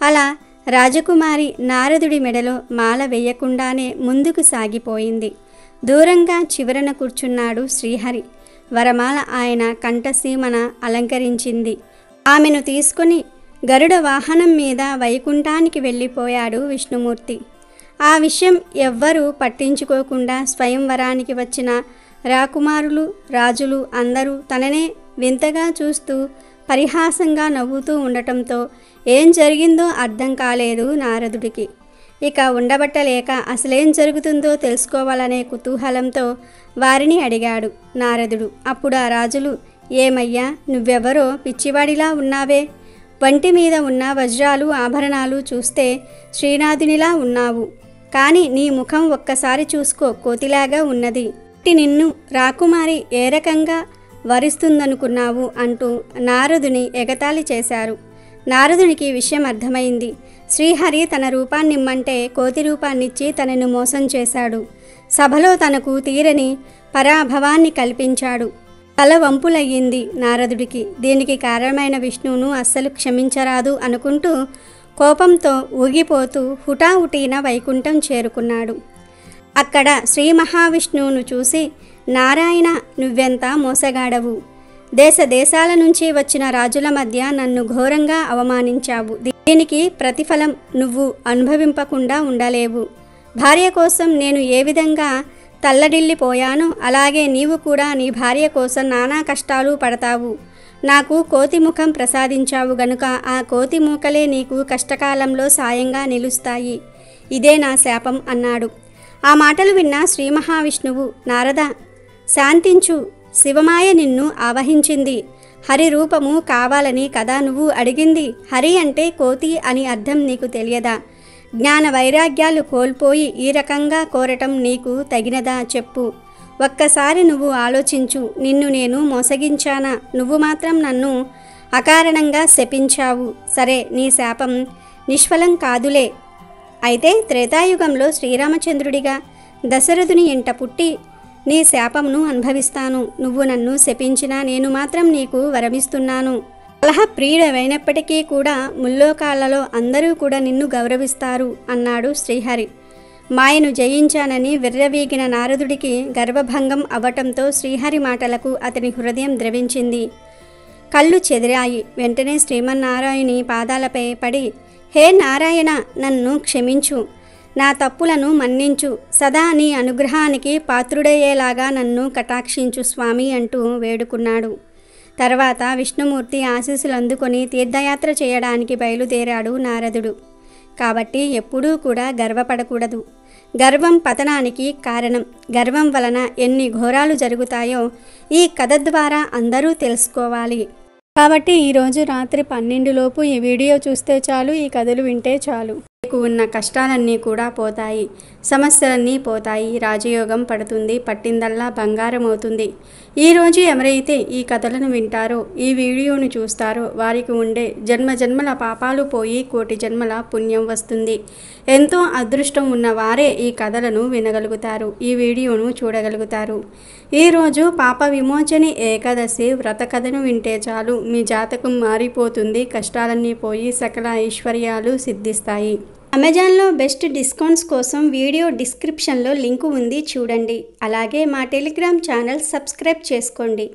అలా రాజకుమారి నారదుడి మెడలో మాల వేయకుండానే ముందుకు సాగిపోయింది. దూరంగా చివరన కూర్చున్నాడు శ్రీహరి. వరమాల ఆయన కంఠసీమన అలంకరించింది. ఆమెను తీసుకుని గరుడ వాహనం మీద వైకుంఠానికి వెళ్ళిపోయాడు విష్ణుమూర్తి. ఆ విషయం ఎవ్వరూ పట్టించుకోకుండా స్వయంవరానికి వచ్చిన రాకుమారులు, రాజులు అందరూ తననే వింతగా చూస్తూ పరిహాసంగా నవ్వుతూ ఉండటంతో ఏం జరిగిందో అర్థం కాలేదు నారదుడికి. ఇక ఉండబట్టలేక అసలేం జరుగుతుందో తెలుసుకోవాలనే కుతూహలంతో వారిని అడిగాడు నారదుడు. అప్పుడు ఆ రాజులు, ఏమయ్యా, నువ్వెవరో పిచ్చివాడిలా ఉన్నావే? వంటి మీద ఉన్న వజ్రాలు ఆభరణాలు చూస్తే శ్రీనాథునిలా ఉన్నావు, కానీ నీ ముఖం ఒక్కసారి చూసుకో, కోతిలాగా ఉన్నది. నిన్ను రాకుమారి ఏ రకంగా వరిస్తుందనుకున్నావు అంటూ నారదుని ఎగతాళి చేశారు. నారదునికి విషయం అర్థమైంది. శ్రీహరి తన రూపాన్నిమ్మంటే కోతి రూపాన్నిచ్చి తనను మోసం చేశాడు. సభలో తనకు తీరని పరాభవాన్ని కల్పించాడు. తల వంపులయ్యింది నారదుడికి. దీనికి కారణమైన విష్ణువును అస్సలు క్షమించరాదు అనుకుంటూ కోపంతో ఊగిపోతూ హుటాహుటీన వైకుంఠం చేరుకున్నాడు. అక్కడ శ్రీ మహావిష్ణువును చూసి, నారాయణ, నువ్వెంత మోసగాడవు! దేశ దేశాల నుంచి వచ్చిన రాజుల మధ్య నన్ను ఘోరంగా అవమానించావు. దీనికి ప్రతిఫలం నువ్వు అనుభవింపకుండా ఉండలేవు. భార్య కోసం నేను ఏ విధంగా తల్లడిల్లిపోయానో అలాగే నీవు కూడా నీ భార్య కోసం నానా కష్టాలు పడతావు. నాకు కోతి ముఖం ప్రసాదించావు గనుక ఆ కోతి మూకలే నీకు కష్టకాలంలో సాయంగా నిలుస్తాయి. ఇదే నా శాపం అన్నాడు. ఆ మాటలు విన్న శ్రీ మహావిష్ణువు, నారద, శాంతించు, శివమాయ నిన్ను ఆవహించింది. హరి రూపము కావాలని కదా నువ్వు అడిగింది? హరి అంటే కోతి అని అర్థం నీకు తెలియదా? జ్ఞాన వైరాగ్యాలు కోల్పోయి ఈ రకంగా కోరటం నీకు తగినదా చెప్పు. ఒక్కసారి నువ్వు ఆలోచించు. నిన్ను నేను మోసగించానా? నువ్వు మాత్రం నన్ను అకారణంగా శపించావు. సరే, నీ శాపం నిష్ఫలం కాదులే. అయితే త్రేతాయుగంలో శ్రీరామచంద్రుడిగా దశరథుని ఇంట పుట్టి నీ శాపమును అనుభవిస్తాను. నువ్వు నన్ను శపించినా నేను మాత్రం నీకు వరమిస్తున్నాను. కలహప్రియుడవైనప్పటికీ కూడా ముల్లోకాలలో అందరూ కూడా నిన్ను గౌరవిస్తారు అన్నాడు శ్రీహరి. మాయను జయించానని విర్రవీగిన నారదుడికి గర్వభంగం అవ్వటంతో శ్రీహరి మాటలకు అతని హృదయం ద్రవించింది. కళ్ళు చెదిరాయి. వెంటనే శ్రీమన్నారాయణి పాదాలపై పడి, హే నారాయణ, నన్ను క్షమించు, నా తప్పులను మన్నించు, సదా నీ అనుగ్రహానికి పాత్రుడయ్యేలాగా నన్ను కటాక్షించు స్వామి అంటూ వేడుకున్నాడు. తర్వాత విష్ణుమూర్తి ఆశీస్సులు అందుకొని తీర్థయాత్ర చేయడానికి బయలుదేరాడు నారదుడు. కాబట్టి ఎప్పుడూ కూడా గర్వపడకూడదు. గర్వం పతనానికి కారణం. గర్వం వలన ఎన్ని ఘోరాలు జరుగుతాయో ఈ కథ ద్వారా అందరూ తెలుసుకోవాలి. కాబట్టి ఈరోజు రాత్రి 12 లోపు ఈ వీడియో చూస్తే చాలు, ఈ కథలు వింటే చాలు. మీకు ఉన్న కష్టాలన్నీ కూడా పోతాయి, సమస్యలన్నీ పోతాయి, రాజయోగం పడుతుంది, పట్టిందల్లా బంగారం అవుతుంది. ఈరోజు ఎవరైతే ఈ కథలను వింటారో, ఈ వీడియోను చూస్తారో వారికి ఉండే జన్మజన్మల పాపాలు పోయి కోటి జన్మల పుణ్యం వస్తుంది. ఎంతో అదృష్టం ఉన్న వారే ఈ కథలను వినగలుగుతారు, ఈ వీడియోను చూడగలుగుతారు. ఈరోజు పాప విమోచని ఏకాదశి వ్రత కథను వింటే చాలు, మీ జాతకం మారిపోతుంది, కష్టాలన్నీ పోయి సకల ఐశ్వర్యాలు సిద్ధిస్తాయి. అమెజాన్లో బెస్ట్ డిస్కౌంట్స్ కోసం వీడియో డిస్క్రిప్షన్లో లింకు ఉంది, చూడండి. అలాగే మా టెలిగ్రామ్ ఛానల్ సబ్స్క్రైబ్ చేసుకోండి.